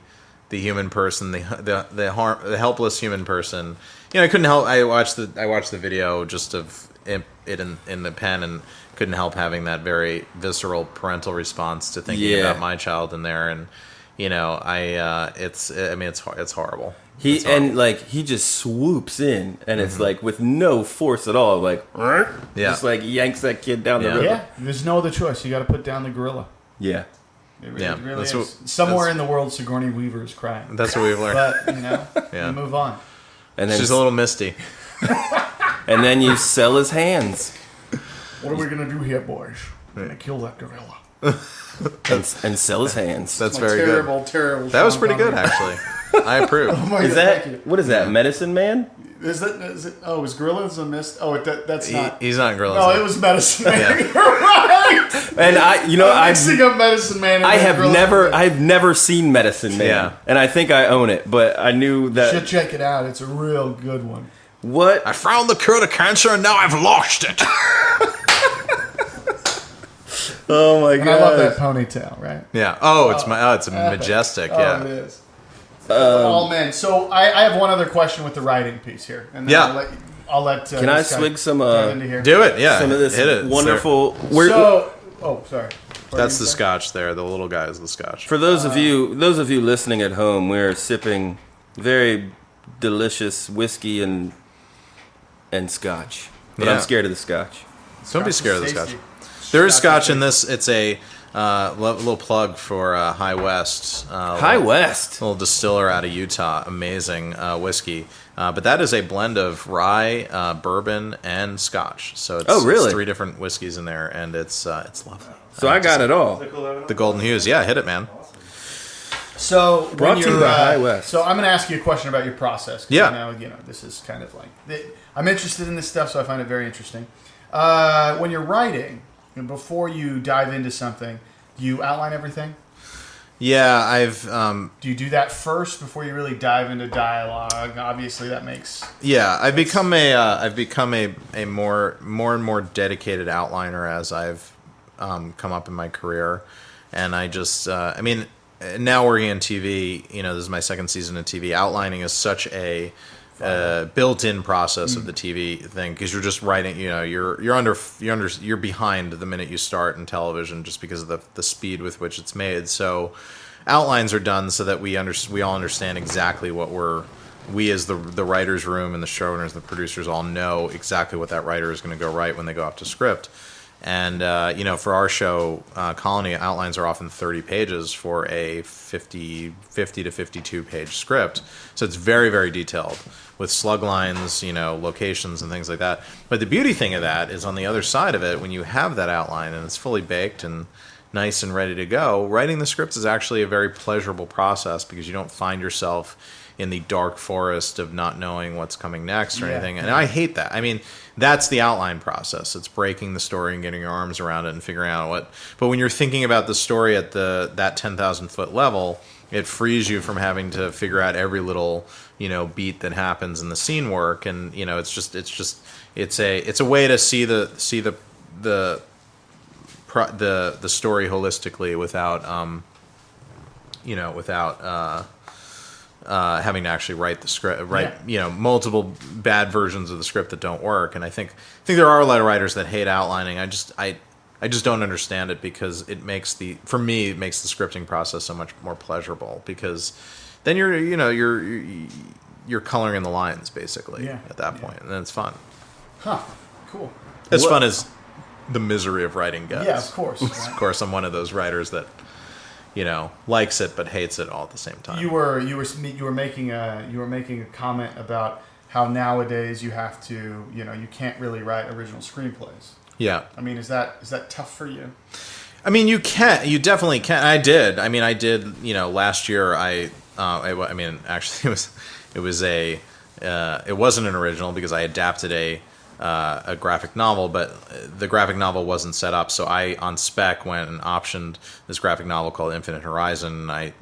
human person, the helpless human person. I couldn't help. I watched the video just of it in the pen, and couldn't help having that very visceral parental response to thinking about my child in there. And it's horrible. He just swoops in, and it's like with no force at all, like just like yanks that kid down the river. Yeah, there's no other choice. You got to put down the gorilla. Yeah. It really is. Somewhere in the world, Sigourney Weaver is crying. That's what we've learned. But we move on. And then she's a little misty. And then you sell his hands. What are we gonna do here, boys? We're gonna kill that gorilla. and sell his hands. That's very terrible, good. Terrible. That was pretty good, actually. I approve. Oh my is God, that what is that? Medicine Man? Is it? Oh, was Gorillas a mist? Oh, that's not. He's not Gorillas. No, it was Medicine Man. Yeah. You're right. And I'm mixing up Medicine Man. And I've never seen Medicine Man, Yeah. and I think I own it, but I knew You that. should check it out. It's a real good one. What? I found the cure to cancer, and now I've lost it. Oh my And I love that ponytail, right? Yeah. It's majestic. Oh, Yeah. it is. Oh man. So I have one other question with the writing piece here, and then Yeah. I'll let. Can I this guy swig some? dive into here. Do it. Yeah. Some of this Hit it. wonderful. Sorry. That's the scotch there. The little guy is the scotch. For those of you listening at home, we're sipping very delicious whiskey and scotch. But I'm Yeah. scared of the scotch. Don't be scared of the Tasty. scotch. There is scotch in this. It's a little plug for High West. High West. Little distiller out of Utah. Amazing whiskey. But that is a blend of rye, bourbon, and scotch. So it's, really? it's 3 different whiskeys in there, and it's lovely. So I got it all. The Golden Hues. Yeah, hit it, man. So Brought to you by High West. So I'm going to ask you a question about your process. 'Cause Yeah. Now, this is kind of like I'm interested in this stuff, so I find it very interesting. When you're writing, and before you dive into something, do you outline everything? Yeah, I've Do you do that first before you really dive into dialogue? Obviously, that makes I've become a more and more dedicated outliner as I've come up in my career, and I just now working in TV, this is my second season of TV. Outlining is such a built-in process of the TV thing, because you're just writing. You're behind the minute you start in television, just because of the speed with which it's made. So outlines are done so that we all understand exactly what we as the writers' room and the showrunners, the producers all know exactly what that writer is going to go write when they go off to script. And for our show, Colony, outlines are often 30 pages for a 50 to 52 page script. So it's very, very detailed with slug lines, locations and things like that. But the beauty thing of that is, on the other side of it, when you have that outline and it's fully baked and nice and ready to go, writing the scripts is actually a very pleasurable process, because you don't find yourself in the dark forest of not knowing what's coming next or anything. And I hate that. I mean, that's the outline process. It's breaking the story and getting your arms around it and figuring out what. But when you're thinking about the story at that 10,000 foot level, it frees you from having to figure out every little beat that happens in the scene work. And it's a way to see the story holistically without having to actually write the script, multiple bad versions of the script that don't work. And I think there are a lot of writers that hate outlining. I just don't understand it, because it makes the scripting process so much more pleasurable, because then you're coloring in the lines basically at that point, and then it's fun. Huh. Cool. As fun as the misery of writing gets. Yeah, of course. Of course, I'm one of those writers that likes it but hates it all at the same time. You were making a comment about how nowadays you have to you can't really write original screenplays. Yeah. I mean, is that tough for you? I mean, you definitely can. I did last year. Actually it wasn't an original, because I adapted a graphic novel, but the graphic novel wasn't set up. So I, on spec, went and optioned this graphic novel called Infinite Horizon. I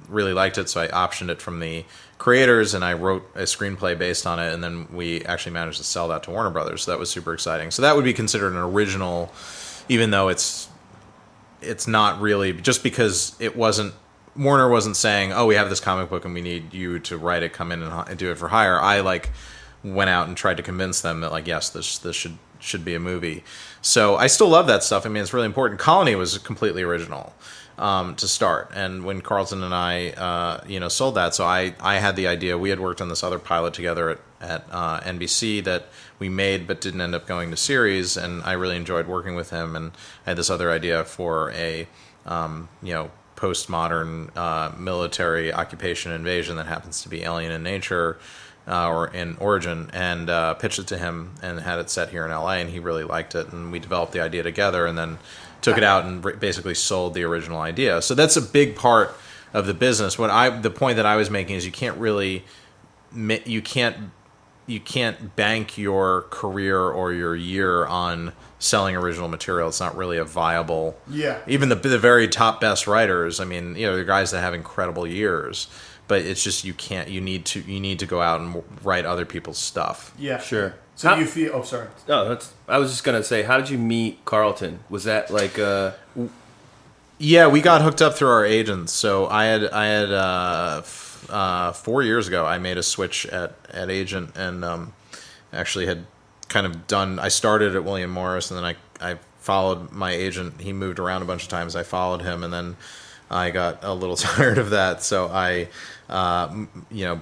really liked it, so I optioned it from the creators, and I wrote a screenplay based on it, and then we actually managed to sell that to Warner Brothers. So that was super exciting. So that would be considered an original, even though it's not really, just because Warner wasn't saying, oh, we have this comic book and we need you to write it, come in and do it for hire. I went out and tried to convince them that, yes, this should be a movie. So I still love that stuff. I mean, it's really important. Colony was completely original to start, and when Carlton and I sold that, so I had the idea. We had worked on this other pilot together at NBC that we made but didn't end up going to series, and I really enjoyed working with him. And I had this other idea for a postmodern military occupation invasion that happens to be alien in nature, or in origin, and pitched it to him and had it set here in LA, and he really liked it, and we developed the idea together, and then took it out and basically sold the original idea. So that's a big part of the business. The point that I was making is you can't bank your career or your year on selling original material. It's not really a viable. Yeah. Even the very top best writers. I mean, the guys that have incredible years, but it's just you can't. You need to go out and write other people's stuff. Yeah. Sure. So do you feel? Oh, sorry. No, I was just gonna say, how did you meet Carlton? Was that like Yeah, we got hooked up through our agents. So I had 4 years ago, I made a switch at agent, and actually had kind of done. I started at William Morris, and then I followed my agent. He moved around a bunch of times. I followed him, and then I got a little tired of that, so I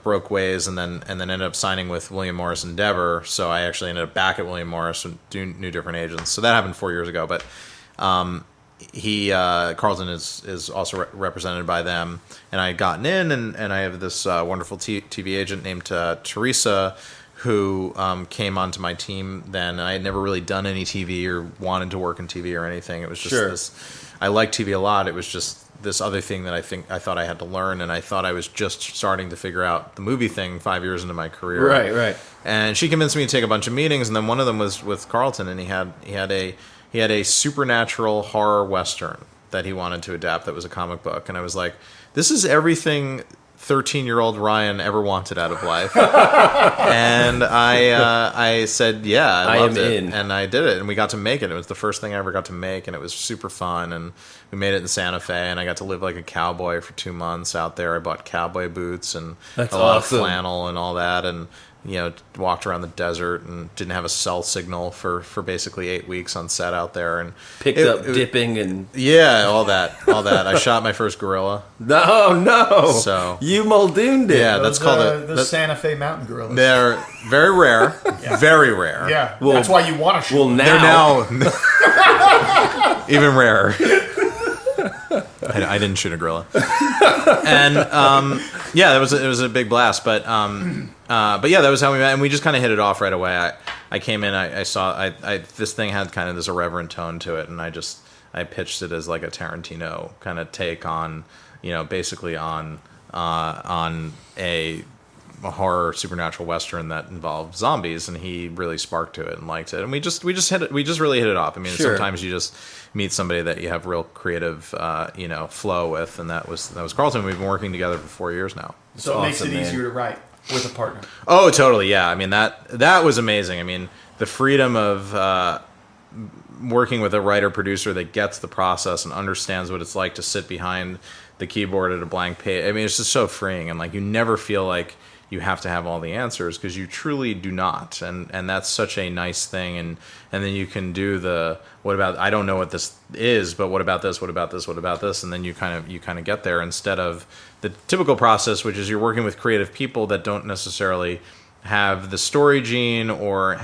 broke ways, and then ended up signing with William Morris Endeavor. So I actually ended up back at William Morris and doing new different agents. So that happened 4 years ago, but. Carlton is also represented by them, and I had gotten in, and I have this wonderful TV agent named Teresa, who came onto my team then, and I had never really done any TV or wanted to work in TV or anything. It was just this. I liked TV a lot. It was just this other thing that I thought I had to learn, and I thought I was just starting to figure out the movie thing 5 years into my career. Right. And she convinced me to take a bunch of meetings, and then one of them was with Carlton, and he had a supernatural horror western that he wanted to adapt that was a comic book. And I was like, this is everything 13-year-old Ryan ever wanted out of life. And I said, yeah, I loved it. And I did it. And we got to make it. It was the first thing I ever got to make, and it was super fun. And we made it in Santa Fe, and I got to live like a cowboy for 2 months out there. I bought cowboy boots and That's a lot awesome. of flannel and all that. And walked around the desert and didn't have a cell signal for basically 8 weeks on set out there, and picked up dipping and all that. I shot my first gorilla. No. So you Muldooned it. Yeah, that's called the Santa Fe mountain gorillas. They're very rare, very rare. Yeah, Well, that's why you want to shoot. Well, They're now even rarer. I didn't shoot a gorilla, and it was a big blast. But yeah, that was how we met, and we just kind of hit it off right away. I came in, I saw this thing had kind of this irreverent tone to it, and I pitched it as like a Tarantino kind of take on, basically on a horror supernatural western that involved zombies, and he really sparked to it and liked it, and we just really hit it off. I mean, Sure. Sometimes you just meet somebody that you have real creative flow with, and that was Carlton. We've been working together for 4 years now. So it makes it awesome, man. easier to write with a partner. Oh, totally, yeah. I mean, that was amazing. I mean, the freedom of working with a writer producer that gets the process and understands what it's like to sit behind the keyboard at a blank page. I mean, it's just so freeing, and like you never feel like you have to have all the answers, because you truly do not, and that's such a nice thing. And then you can do the what about, I don't know what this is, but what about this, what about this, what about this, and then you kind of get there, instead of the typical process, which is you're working with creative people that don't necessarily have the story gene or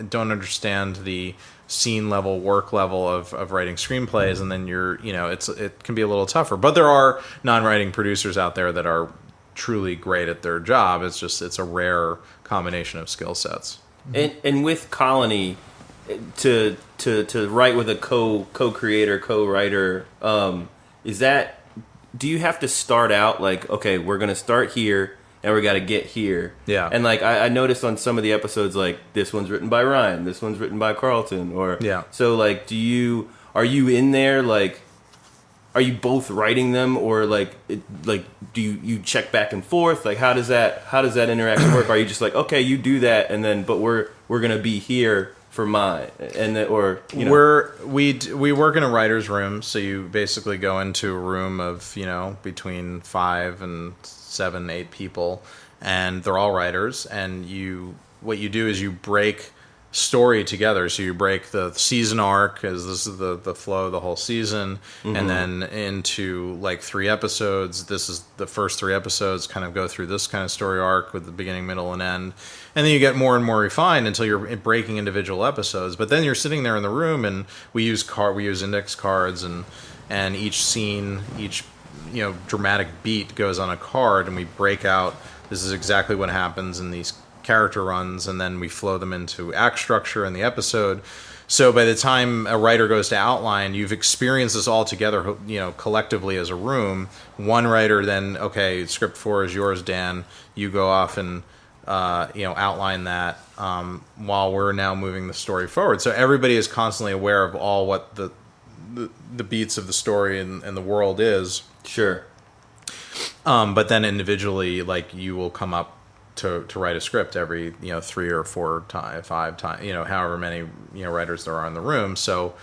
don't understand the scene level, work level of writing screenplays, and then it can be a little tougher. But there are non-writing producers out there that are truly great at their job. It's a rare combination of skill sets. And with Colony, to write with a co-creator, co-writer, do you have to start out like, okay, we're gonna start here and we got to get here? Yeah. And like I noticed on some of the episodes, like this one's written by Ryan, this one's written by Carlton, or yeah. So like, are you in there like? Are you both writing them, or do you check back and forth? Like how does that interaction work? Are you just like, okay, you do that, and then but we're gonna be here for mine, and then, or we work in a writer's room, so you basically go into a room of between 5 and 7, 8 people, and they're all writers, and what you do is you break story together. So you break the season arc, as this is the flow of the whole season, and then into like 3 episodes. This is the first 3 episodes kind of go through this kind of story arc with the beginning, middle, and end, and then you get more and more refined until you're breaking individual episodes. But then you're sitting there in the room, and we use index cards, and each scene, each dramatic beat goes on a card, and we break out, this is exactly what happens in these character runs, and then we flow them into act structure in the episode. So by the time a writer goes to outline, you've experienced this all together, collectively as a room. One writer then, okay, script 4 is yours, Dan. You go off and outline that while we're now moving the story forward. So everybody is constantly aware of all what the beats of the story and the world is. Sure. But then individually, like, you will come up to write a script every 3 or 4 times, 5 times, however many writers there are in the room. So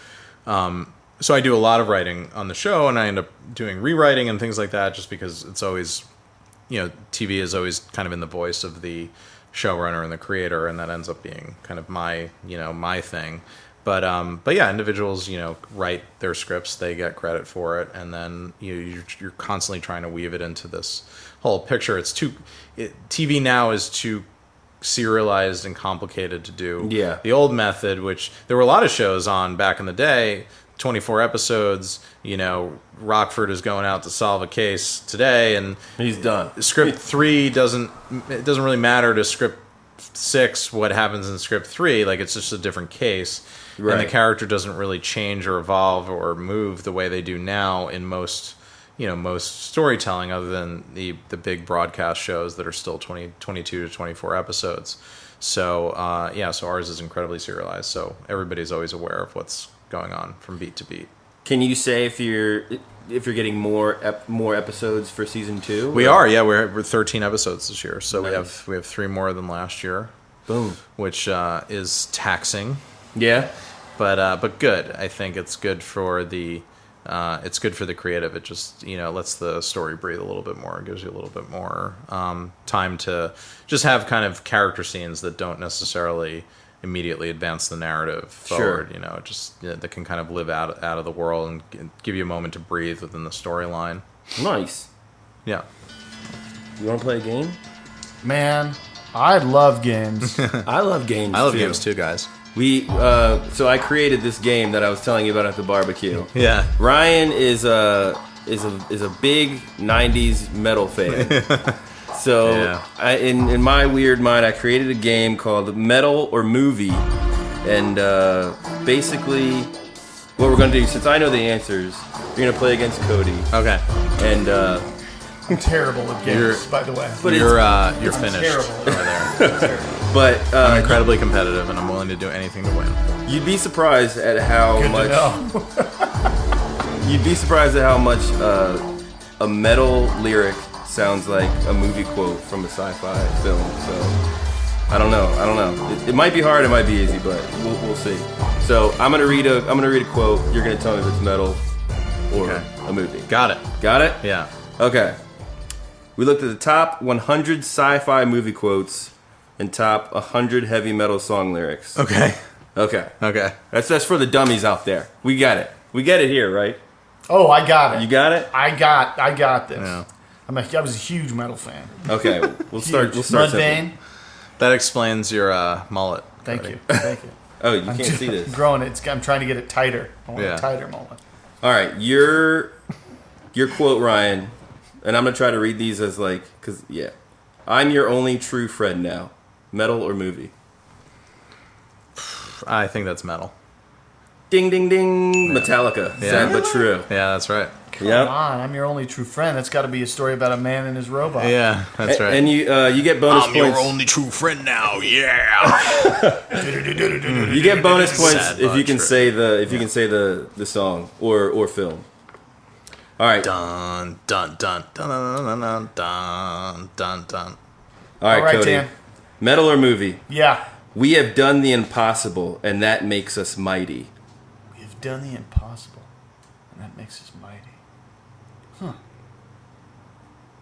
I do a lot of writing on the show, and I end up doing rewriting and things like that, just because it's always, TV is always kind of in the voice of the showrunner and the creator, and that ends up being kind of my thing. But yeah, individuals, write their scripts, they get credit for it, and then you're constantly trying to weave it into this whole picture. TV now is too serialized and complicated to do. Yeah. The old method, which there were a lot of shows on back in the day, 24 episodes, Rockford is going out to solve a case today, and He's done. Script 3 doesn't really matter to script 6 what happens in script 3. Like, it's just a different case. Right. And the character doesn't really change or evolve or move the way they do now in most storytelling, other than the big broadcast shows that are still 22 to 24 episodes. So so ours is incredibly serialized, so everybody's always aware of what's going on from beat to beat. Can you say if you're getting more episodes for season 2? We are, yeah. We're 13 episodes this year, so Nice. we have 3 more than last year. Boom. Which is taxing, Yeah. but good. I think it's good for the creative. It just lets the story breathe a little bit more. It gives you a little bit more time to just have kind of character scenes that don't necessarily immediately advance the narrative forward. Sure. That can kind of live out of the world and give you a moment to breathe within the storyline. Nice. Yeah. You want to play a game? Man, I love games. I love games. I love games too, guys. So I created this game that I was telling you about at the barbecue. Yeah. Ryan is a big '90s metal fan. So Yeah. in my weird mind, I created a game called Metal or Movie, and basically, what we're gonna do, since I know the answers, you're gonna play against Kody, Okay. and I'm terrible at games, by the way. But You're finished terrible. over there. but I'm incredibly competitive, and I'm willing to do anything to win. you'd be surprised at how Good much. to know. You'd be surprised at how much a metal lyric sounds like a movie quote from a sci-fi film. So I don't know. It might be hard. It might be easy, but we'll see. So I'm gonna read a quote. You're gonna tell me if it's metal or a movie. Got it. Got it? Yeah. Okay. We looked at the top 100 sci-fi movie quotes and top 100 heavy metal song lyrics. Okay. Okay. Okay. That's for the dummies out there. We got it. We get it here, right? Oh, I got it. You got it? I got this. Yeah. I was a huge metal fan. Okay. We'll start. We'll start. Mudvayne. That explains your mullet. Thank Cody. you. Thank you. Oh, you can't see this. I'm growing it. I'm trying to get it tighter. I want Yeah. a tighter mullet. All right, your quote, Ryan, and I'm gonna try to read these as I'm your only true friend now. Metal or movie? I think that's metal. Ding, ding, ding. Metallica. Yeah. Sad but true. Yeah, that's right. Come Yep. on, I'm your only true friend. That's got to be a story about a man and his robot. Yeah, that's right. And you get bonus points. true friend now. Yeah. You get bonus points Sad if you but can true. say you can say the song or film. All right. Dun dun dun dun dun dun dun dun dun. All right, All right, Kody. Dan. Metal or movie? Yeah. We have done the impossible, and that makes us mighty. We've done the impossible, and that makes us mighty. Huh.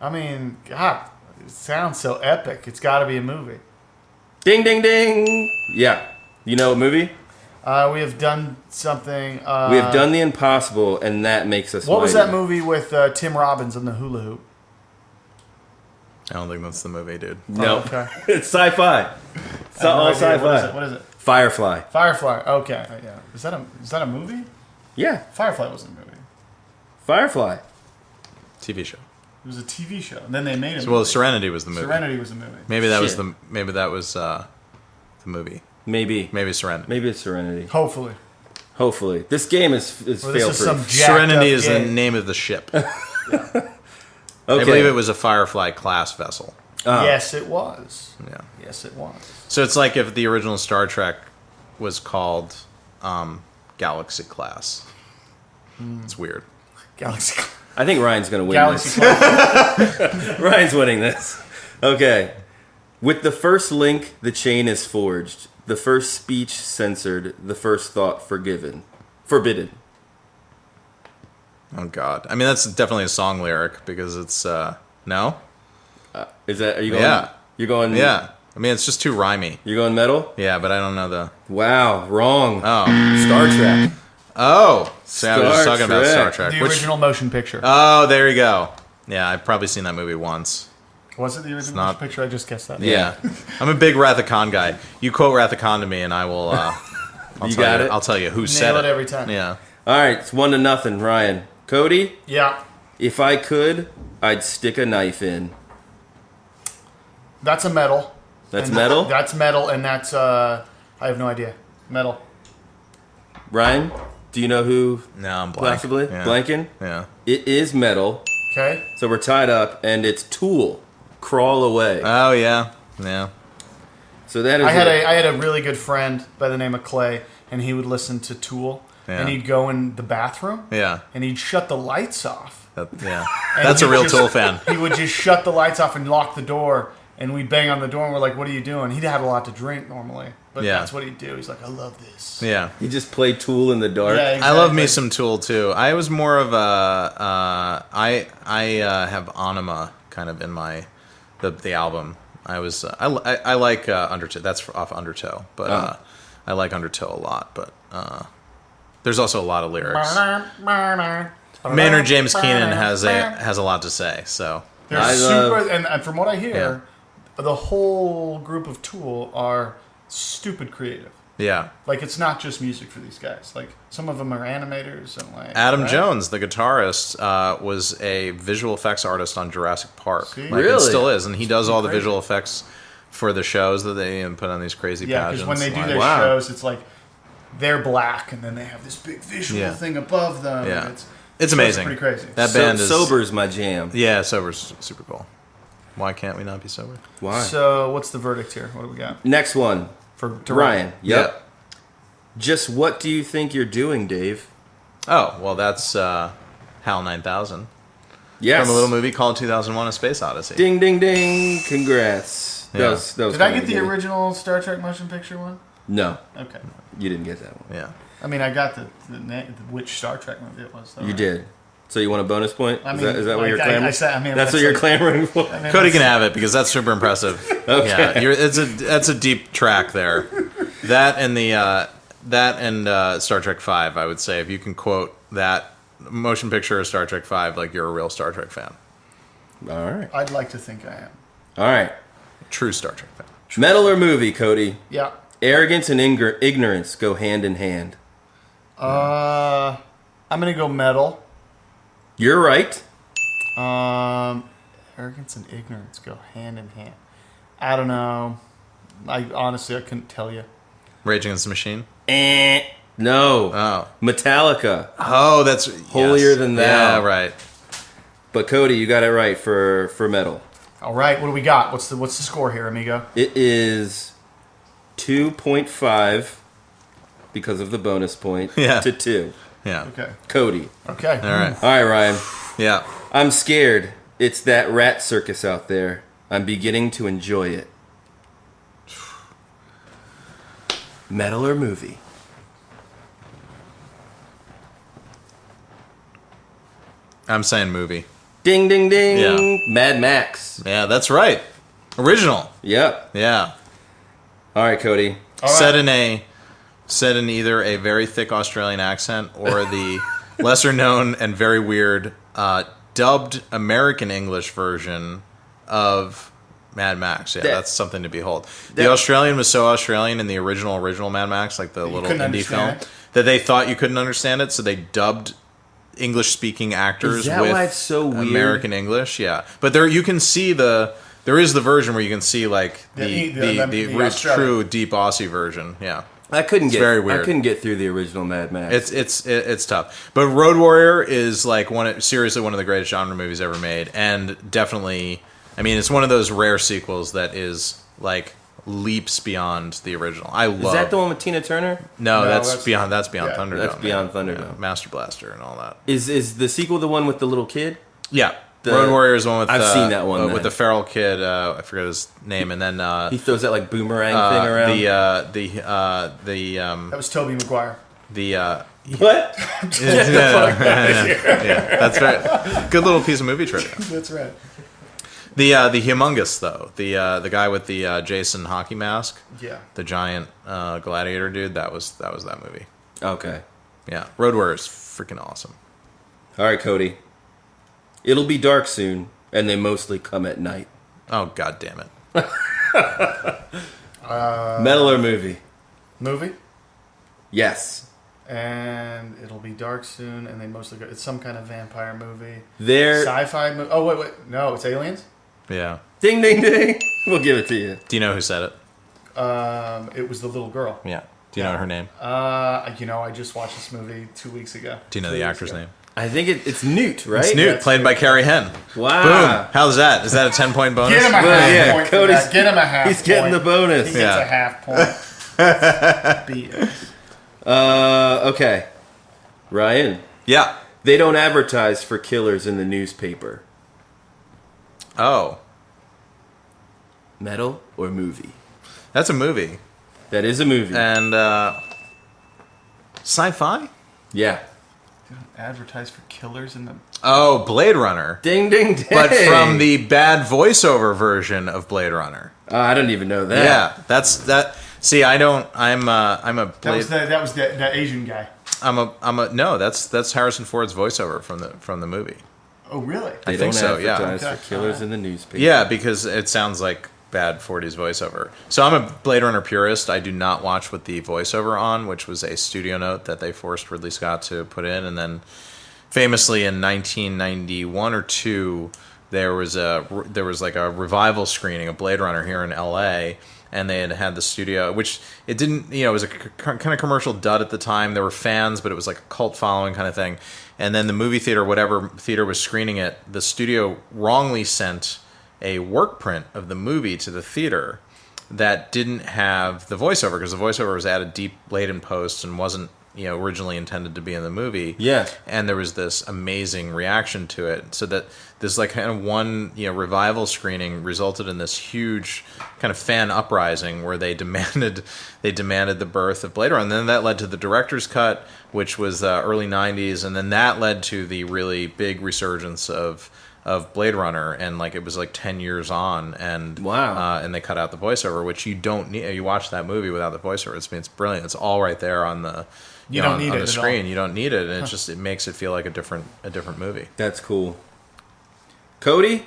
I mean, God, it sounds so epic. It's got to be a movie. Ding, ding, ding. Yeah. You know what movie? We have done something. We have done the impossible, and that makes us What was mighty. that movie with Tim Robbins and the hula hoop? I don't think that's the movie, dude. No. Oh, okay. It's sci-fi. It's all What is sci-fi. it? What is it? Firefly. Firefly. Okay. Yeah. Is that a movie? Yeah. Firefly wasn't a movie. Firefly. TV show. It was a TV show, and then they made it. Well, Serenity was the movie. Serenity was a movie. Maybe that was Shit. the movie. Maybe. Maybe Serenity. Maybe it's Serenity. Hopefully. Hopefully. This game is Or this fail-proof. is some jacked Serenity up is the game. name of the ship. Okay. I believe it was a Firefly class vessel. Yes, it was. Yeah. Yes, it was. So it's like if the original Star Trek was called Galaxy Class. It's weird. Galaxy. I think Ryan's going to win Galaxy. this. Ryan's winning this. Okay. With the first link, the chain is forged. The first speech censored. The first thought forbidden. Oh God. I mean, that's definitely a song lyric because it's no. Are you going? Yeah. You're going. Yeah. I mean, it's just too rhymey. You're going metal. Yeah, but I don't know the. Wow, wrong. Oh. Star Trek. Oh. See, I was just Star talking about Trek. Star Trek. The original motion picture. Oh, there you go. Yeah, I've probably seen that movie once. Was it the original not- motion picture? I just guessed that. Yeah. I'm a big Wrath of Khan guy. You quote Wrath of Khan to me, and I will. You got it? I'll tell you who said Nail it every time. Yeah. All right, it's 1-0, Ryan. Kody, Yeah. if I could, I'd stick a knife in. That's a metal. That's And metal? That's metal, and that's I have no idea. Metal. Ryan, do you know who? No, I'm blank. Possibly? Yeah. Blanking? Yeah. It is metal, Okay. so we're tied up, and it's Tool. Crawl Away. Oh yeah. Yeah. So that is I had a really good friend by the name of Clay, and he would listen to Tool, Yeah. and he'd go in the bathroom, Yeah. and he'd shut the lights off. Yeah. And That's a he'd real just- Tool fan. He would just shut the lights off and lock the door, and we'd bang on the door, and we're like, "What are you doing?" He'd have a lot to drink normally, but Yeah. that's what he'd do. He's like, "I love this." Yeah. You just play Tool in the dark. Yeah, I love me exactly. some Tool too. I was more of a I have Anima kind of in my the album. I was I like Undertow. That's off Undertow, but I like Undertow a lot. But there's also a lot of lyrics. Maynard James Keenan has a lot to say. So They're I super, love- and from what I hear, the whole group of Tool are stupid creative. yeah, Like, it's not just music for these guys. Like, some of them are animators and like Adam right? Jones, the guitarist, was a visual effects artist on Jurassic Park. See? Like, Really? it still is, and he does all the crazy. visual effects for the shows that they put on these crazy Yeah, pageants. because when they do Like, their wow. shows, it's like they're black, and then they have this big visual Yeah. thing above them. Yeah. and It's shows are amazing. pretty crazy. That band is Sober's my jam. Yeah, Sober's super cool. Why can't we not be sober? Why? So, what's the verdict here? What do we got Next one. to Ryan. Yep. Yeah. Just what do you think you're doing, Dave? Oh, well, that's HAL 9000 Yes. from a little movie called 2001: A Space Odyssey. Ding, ding, ding. Congrats. Yeah. That was Did I kinda get the good. original Star Trek motion picture one? No, Okay. you didn't get that one. Yeah. I mean, I got which Star Trek movie it was. Though, You right? did. So you want a bonus point? I is mean, that what like, you're clamoring? I said, I mean, that's what you're like- clamoring for? I mean, Kody can that's- have it because that's super impressive. Okay. Yeah, that's a deep track there. That and Star Trek V, I would say, if you can quote that motion picture of Star Trek V, like you're a real Star Trek fan, All right. I'd like to think I am. All right. true Star Trek fan. Metal or movie, Kody? Yeah. Arrogance and ignorance go hand in hand. I'm gonna go metal. You're right. Arrogance and ignorance go hand in hand. I don't know. I couldn't tell you. Rage Against the Machine. No. Oh, Metallica. oh, that's Holier yes. than thou. Yeah, right. But Kody, you got it right for metal. All right, what do we got? What's the score here, amigo? It is 2.5 because of the bonus point Yeah. to 2. Yeah. Okay. Cody. Okay. All right. All right, Ryan. Yeah. I'm scared. It's that rat circus out there. I'm beginning to enjoy it. Metal or movie? I'm saying movie. Ding, ding, ding. Yeah. Mad Max. Yeah, that's right. Original. Yep. Yeah. All right, Cody. All right. Said in either a very thick Australian accent or the lesser known and very weird dubbed American English version of Mad Max. Yeah, That- that's something to behold. The Australian was so Australian in the original Mad Max, like the little couldn't indie film, understand it? that they thought you couldn't understand it, so they dubbed English-speaking actors Is that with why it's so weird? American English. Yeah, but there you can see there is the version where you can see like the Australian. true deep Aussie version. Yeah. I couldn't very weird. I couldn't get through the original Mad Max. It's tough, but Road Warrior is like seriously one of the greatest genre movies ever made, and definitely I mean, it's one of those rare sequels that is like leaps beyond the original. I love. Is that the one with Tina Turner? No, that's that's- beyond. That's beyond yeah, Thunderdome. that's Beyond man. Thunderdome. Yeah, Master Blaster and all that. Is the sequel the one with the little kid? Yeah, The- Road Warrior is the one with. I've seen that one, with then. the feral kid. I forget his name, and then He throws that like boomerang thing around. That was Tobey Maguire. What? Yeah, that's right. Good little piece of movie trivia. That's right. The Humongous though, the guy with the Jason hockey mask, Yeah. the giant gladiator dude. That was that movie. Okay. Yeah, Road Warrior is freaking awesome. All right, Kody. It'll be dark soon, and they mostly come at night. Oh god damn it! Metal or movie? Movie. Yes. And it'll be dark soon, and they mostly go. It's some kind of vampire movie. There. Sci-fi movie. Oh, wait. No, it's aliens? Yeah. Ding, ding, ding. We'll give it to you. Do you know who said it? It was the little girl. Yeah. Do you know her name? I just watched this movie 2 weeks ago. Do you know the actor's name? I think it's Newt, right? It's Newt, played by Carrie Henn. Wow. Boom. How's that? Is that a 10-point bonus? Get him a half yeah, point. Cody's- For that. Get him a half. He's getting point. the bonus. He gets Yeah. a half point. Beat it. Okay. Ryan, Yeah. they don't advertise for killers in the newspaper. Oh, Metal or movie? that's a movie. That is a movie. And sci-fi? Yeah. Advertise for killers in the. Oh, Blade Runner. Ding, ding, ding. But from the bad voiceover version of Blade Runner. I don't even know that. Yeah, that's that. See, I don't. I'm a That Blade. was the Asian guy. No. That's Harrison Ford's voiceover from the movie. Oh, really? They I don't think so, yeah. advertise Okay. for killers in the newspaper. Yeah, because it sounds like bad 40s voiceover. So I'm a Blade Runner purist. I do not watch with the voiceover on, which was a studio note that they forced Ridley Scott to put in, and then famously in 1991 or 2, there was like a revival screening of Blade Runner here in LA, and they had the studio, which it didn't, it was a kind of commercial dud at the time. There were fans, but it was like a cult following kind of thing. And then the movie theater, whatever theater was screening it, the studio wrongly sent a work print of the movie to the theater that didn't have the voiceover, because the voiceover was added deep late in post and wasn't originally intended to be in the movie. Yeah. And there was this amazing reaction to it, so that this like kind of one revival screening resulted in this huge kind of fan uprising where they demanded the birth of Blade Runner, and then that led to the director's cut, which was early 90s, and then that led to the really big resurgence of Blade Runner, and like it was like 10 years on, and Wow. And they cut out the voiceover, which you don't need. You watch that movie without the voiceover, it's brilliant. It's all right there on the You don't need on it the at screen. all. You don't need it, and it makes it feel like a different movie. That's cool. Kody,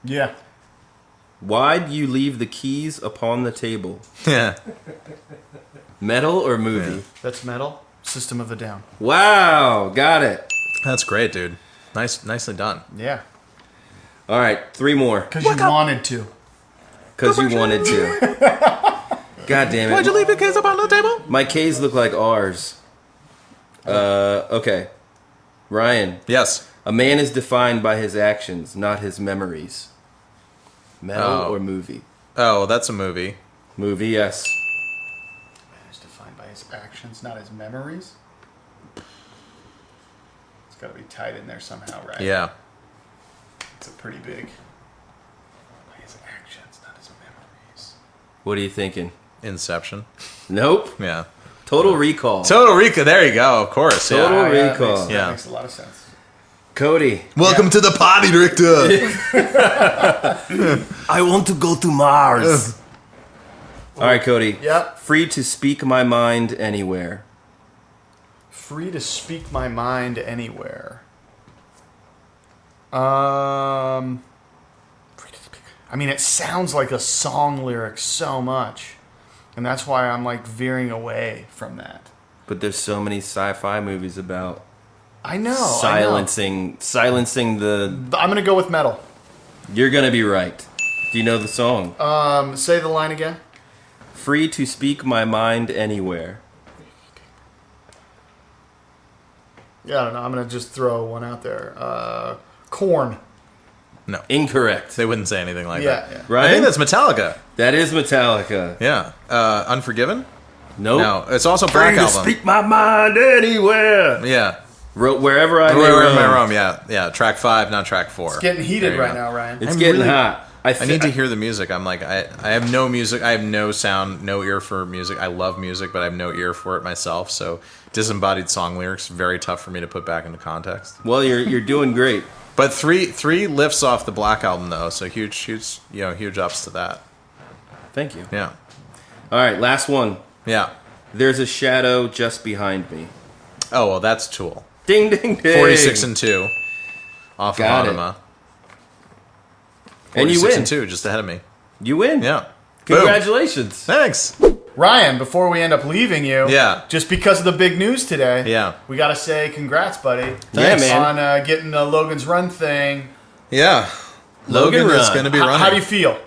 Yeah. why'd you leave the keys upon the table? Yeah. Metal or movie? That's metal. System of a Down. Wow, got it. That's great, dude. Nicely done. Yeah. All right, 3 more. Because you wanted to. Because you wanted to. God damn it. Why'd you leave the kids up on the table? My K's look like R's. Okay. Ryan, Yes. a man is defined by his actions, not his memories. Metal Oh. or movie? Oh, that's a movie. Movie, yes. Man is defined by his actions, not his memories. It's got to be tied in there somehow, right? Yeah. It's a pretty big. By his actions, not his memories. What are you thinking? Inception. Nope. Yeah. Total Recall. Total Recall. There you go. Of course. Total Yeah. Yeah, Recall. Yeah. That makes a lot of sense. Cody. Welcome to the party, director. I want to go to Mars. All right, Cody. Yep. Free to speak my mind anywhere. Free to speak my mind anywhere. I mean, it sounds like a song lyric so much, and that's why I'm like veering away from that. But there's so many sci-fi movies about I know. silencing the. I'm gonna go with metal. You're gonna be right. Do you know the song? Say the line again. Free to speak my mind anywhere. Yeah, I don't know. I'm gonna just throw one out there. Corn. No. Incorrect. They wouldn't say anything like Yeah, that. yeah. Right? I think that's Metallica. That is Metallica. Yeah. Unforgiven? Nope. No. It's also Free Black to Album. speak my mind anywhere. Yeah. Wherever I may Wherever I roam. roam, yeah. Track 5, not track 4. It's getting heated There you right go. now, Ryan. It's I'm getting really- hot. I need to hear the music. I'm like, I have no music. I have no sound, no ear for music. I love music, but I have no ear for it myself. So disembodied song lyrics, very tough for me to put back into context. Well, you're doing great. But three lifts off the Black Album though, so huge ups to that. Thank you. Yeah, All right, last one. yeah. There's a shadow just behind me. Oh well, that's Tool. Ding, ding, ding. 46-2 off Got of it. Anima. And you 46 win. and 2, just ahead of me. You win. Yeah. Boom. Congratulations. Thanks. Ryan, before we end up leaving you, Yeah. just because of the big news today, Yeah. we got to say congrats, buddy. Yeah, man. On getting the Logan's Run thing. Yeah. Logan Logan is Run. going to be How, running. how do you feel?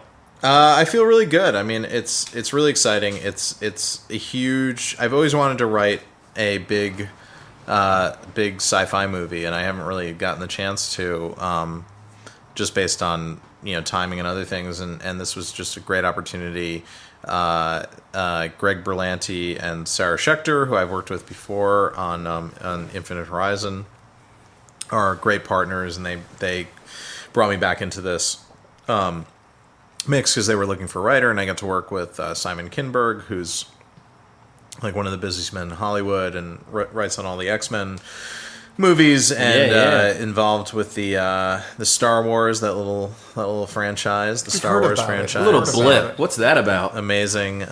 I feel really good. I mean, it's really exciting. It's a huge. I've always wanted to write a big sci-fi movie, and I haven't really gotten the chance to, just based on timing and other things. And this was just a great opportunity. Greg Berlanti and Sarah Schechter, who I've worked with before on Infinite Horizon, are great partners, and they brought me back into this mix because they were looking for a writer, and I got to work with Simon Kinberg, who's like one of the busiest men in Hollywood and writes on all the X-Men movies, and involved with the Star Wars, that little franchise, the Star heard Wars about it. franchise. A little About blip. it. What's that about? Amazing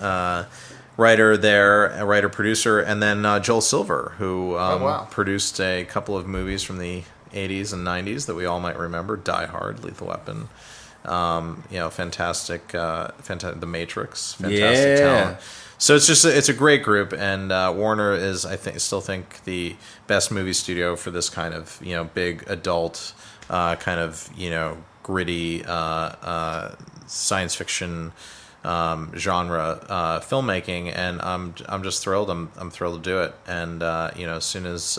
writer there, a writer producer, and then Joel Silver, who wow. produced a couple of movies from the 80s and 90s that we all might remember: Die Hard, Lethal Weapon. Fantastic, The Matrix, fantastic talent. So it's a great group, and Warner is, still think the best movie studio for this kind of big adult kind of gritty science fiction genre filmmaking, and I'm just thrilled. I'm thrilled to do it, and as soon as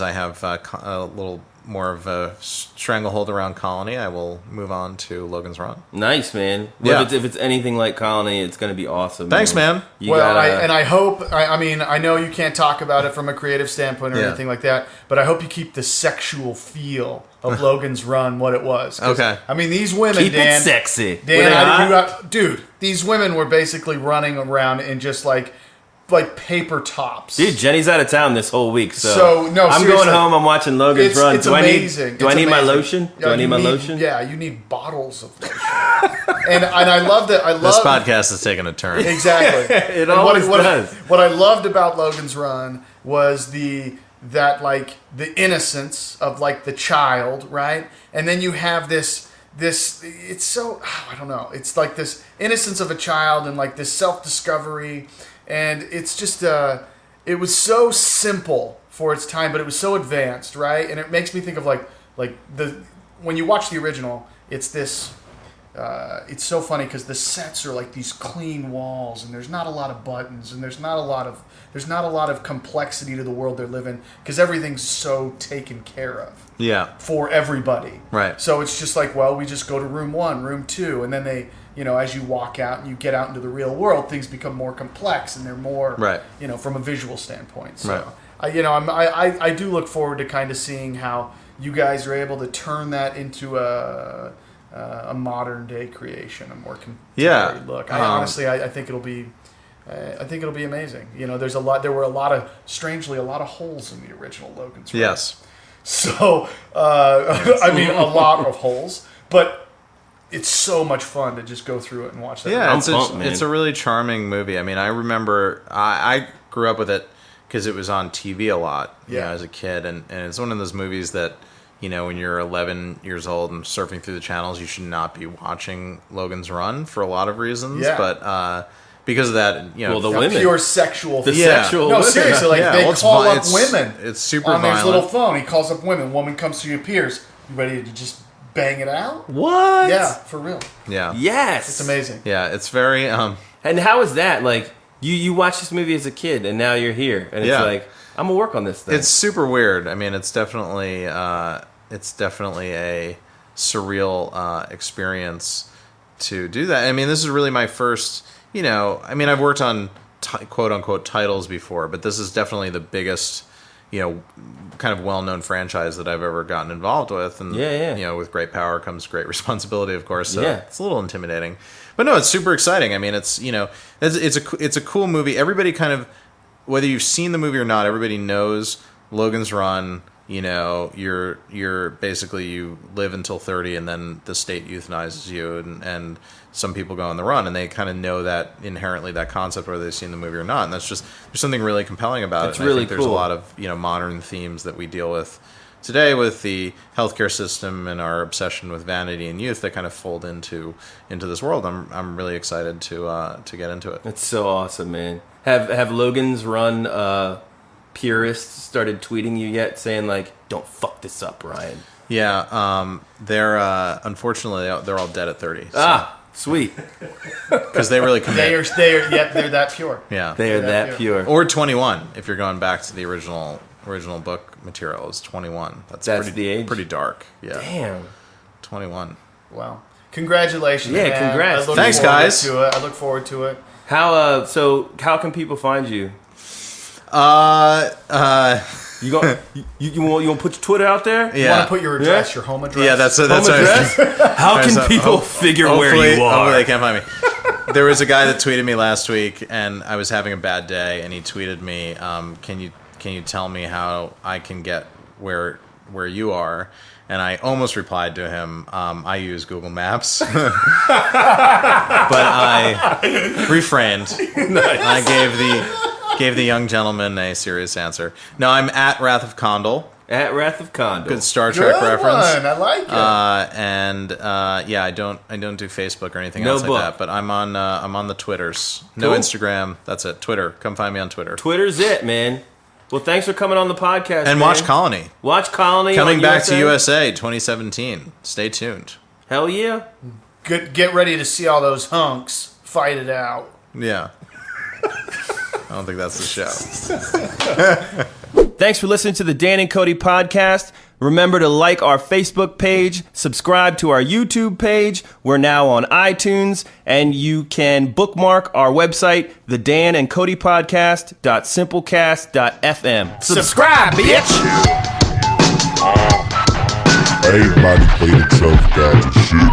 I have a little more of a stranglehold around Colony, I will move on to Logan's Run. Nice, man. Yeah. If it's anything like Colony, it's going to be awesome. Thanks, man. You Well, gotta- I hope, I mean, I know you can't talk about it from a creative standpoint or Yeah. anything like that, but I hope you keep the sexual feel of Logan's Run what it was. 'Cause, Okay. I mean, these women, keep Dan, it sexy. Were Dan, they hot? dude, these women were basically running around in just like paper tops. Dude, Jenny's out of town this whole week, So, no, I'm seriously. going home. I'm watching Logan's Run. It's do amazing. Do I It's need my amazing. lotion? Yeah, Do I need you my lotion? Yeah, you need bottles of lotion. and I love that. I love This podcast is taking a turn. Exactly. It And always does. What I loved about Logan's Run was the innocence of like the child, right? And then you have this it's so I don't know. It's like this innocence of a child and like this self-discovery, and it's just it was so simple for its time, but it was so advanced, right? And it makes me think of like when you watch the original, it's this. It's so funny because the sets are like these clean walls, and there's not a lot of buttons, and there's not a lot of complexity to the world they're living because everything's so taken care of Yeah. for everybody. Right. So it's just like, well, we just go to room 1, room 2, and then they, as you walk out and you get out into the real world, things become more complex and they're more, Right. From a visual standpoint. So, Right. I do look forward to kind of seeing how you guys are able to turn that into a modern day creation, a more contemporary look. I think it'll be. I think it'll be amazing. There were a lot of holes in the original Logan's Run. Yes. So, I mean, a lot of holes, but it's so much fun to just go through it and watch that. Yeah, I'm pumped, man. it's a really charming movie. I mean, I remember I grew up with it because it was on TV a lot as a kid, and it's one of those movies that when you're 11 years old and surfing through the channels, you should not be watching Logan's Run for a lot of reasons. Yeah. But because of that, Well, the Now, women. pure sexual. The Yeah. sexual. No, women. seriously, like Yeah, they well, it's call vi- up it's- women. it's super on his violent. little phone. He calls up women. Woman comes to your peers. You ready to just bang it out? What? Yeah, for real. Yeah. Yes. It's amazing. Yeah, it's very And how is that? Like, you watched this movie as a kid, and now you're here, and it's Yeah. like, I'm gonna work on this thing. it's super weird. I mean, it's definitely a surreal experience to do that. I mean, this is really my first, I've worked on quote unquote titles before, but this is definitely the biggest, kind of well-known franchise that I've ever gotten involved with. And, with great power comes great responsibility, of course. So it's a little intimidating, but no, it's super exciting. I mean, it's a cool movie. Everybody kind of, whether you've seen the movie or not, everybody knows Logan's Run. You're basically, you live until 30 and then the state euthanizes you, and some people go on the run, and they kind of know that inherently, that concept, whether they've seen the movie or not. And that's just, there's something really compelling about it. And really I think there's a lot of modern themes that we deal with today with the healthcare system and our obsession with vanity and youth that kind of fold into this world. I'm really excited to get into it. It's so awesome, man. Have Logan's Run purists started tweeting you yet, saying like, "Don't fuck this up, Ryan"? Yeah, they're unfortunately they're all dead at 30. So. Sweet. Because they really commit. They're that pure. Yeah, they're that pure. Or 21 if you're going back to the original book material. Is 21. That's pretty, the age. Pretty dark. Yeah. Damn. 21. Wow. Congratulations. Yeah, man. congrats. Thanks, guys. I look forward to it. How can people find you? You want to put your Twitter out there? Yeah. You want to put your address, your home address? Yeah, that's Home address? How can people figure where you are? Hopefully they can't find me. There was a guy that tweeted me last week, and I was having a bad day, and he tweeted me, "Can you tell me how I can get where you are?" And I almost replied to him, "I use Google Maps," but I refrained. Nice. I gave the young gentleman a serious answer. No, I'm at Wrath of Condal. At Wrath of Condal. Good Star Trek reference. One. I like it. I don't do Facebook or anything else like that. But I'm on the Twitters. No Cool. Instagram. That's it. Twitter. Come find me on Twitter. Twitter's it, man. Well, thanks for coming on the podcast, And man. watch Colony. Watch Colony. Coming on back USA. to USA 2017. Stay tuned. Hell yeah. Get ready to see all those hunks fight it out. Yeah. I don't think that's the show. Thanks for listening to the Dan and Kody podcast. Remember to like our Facebook page, subscribe to our YouTube page. We're now on iTunes, and you can bookmark our website, the Dan and Kody podcast.simplecast.fm. Subscribe, bitch! Everybody played itself down to shit.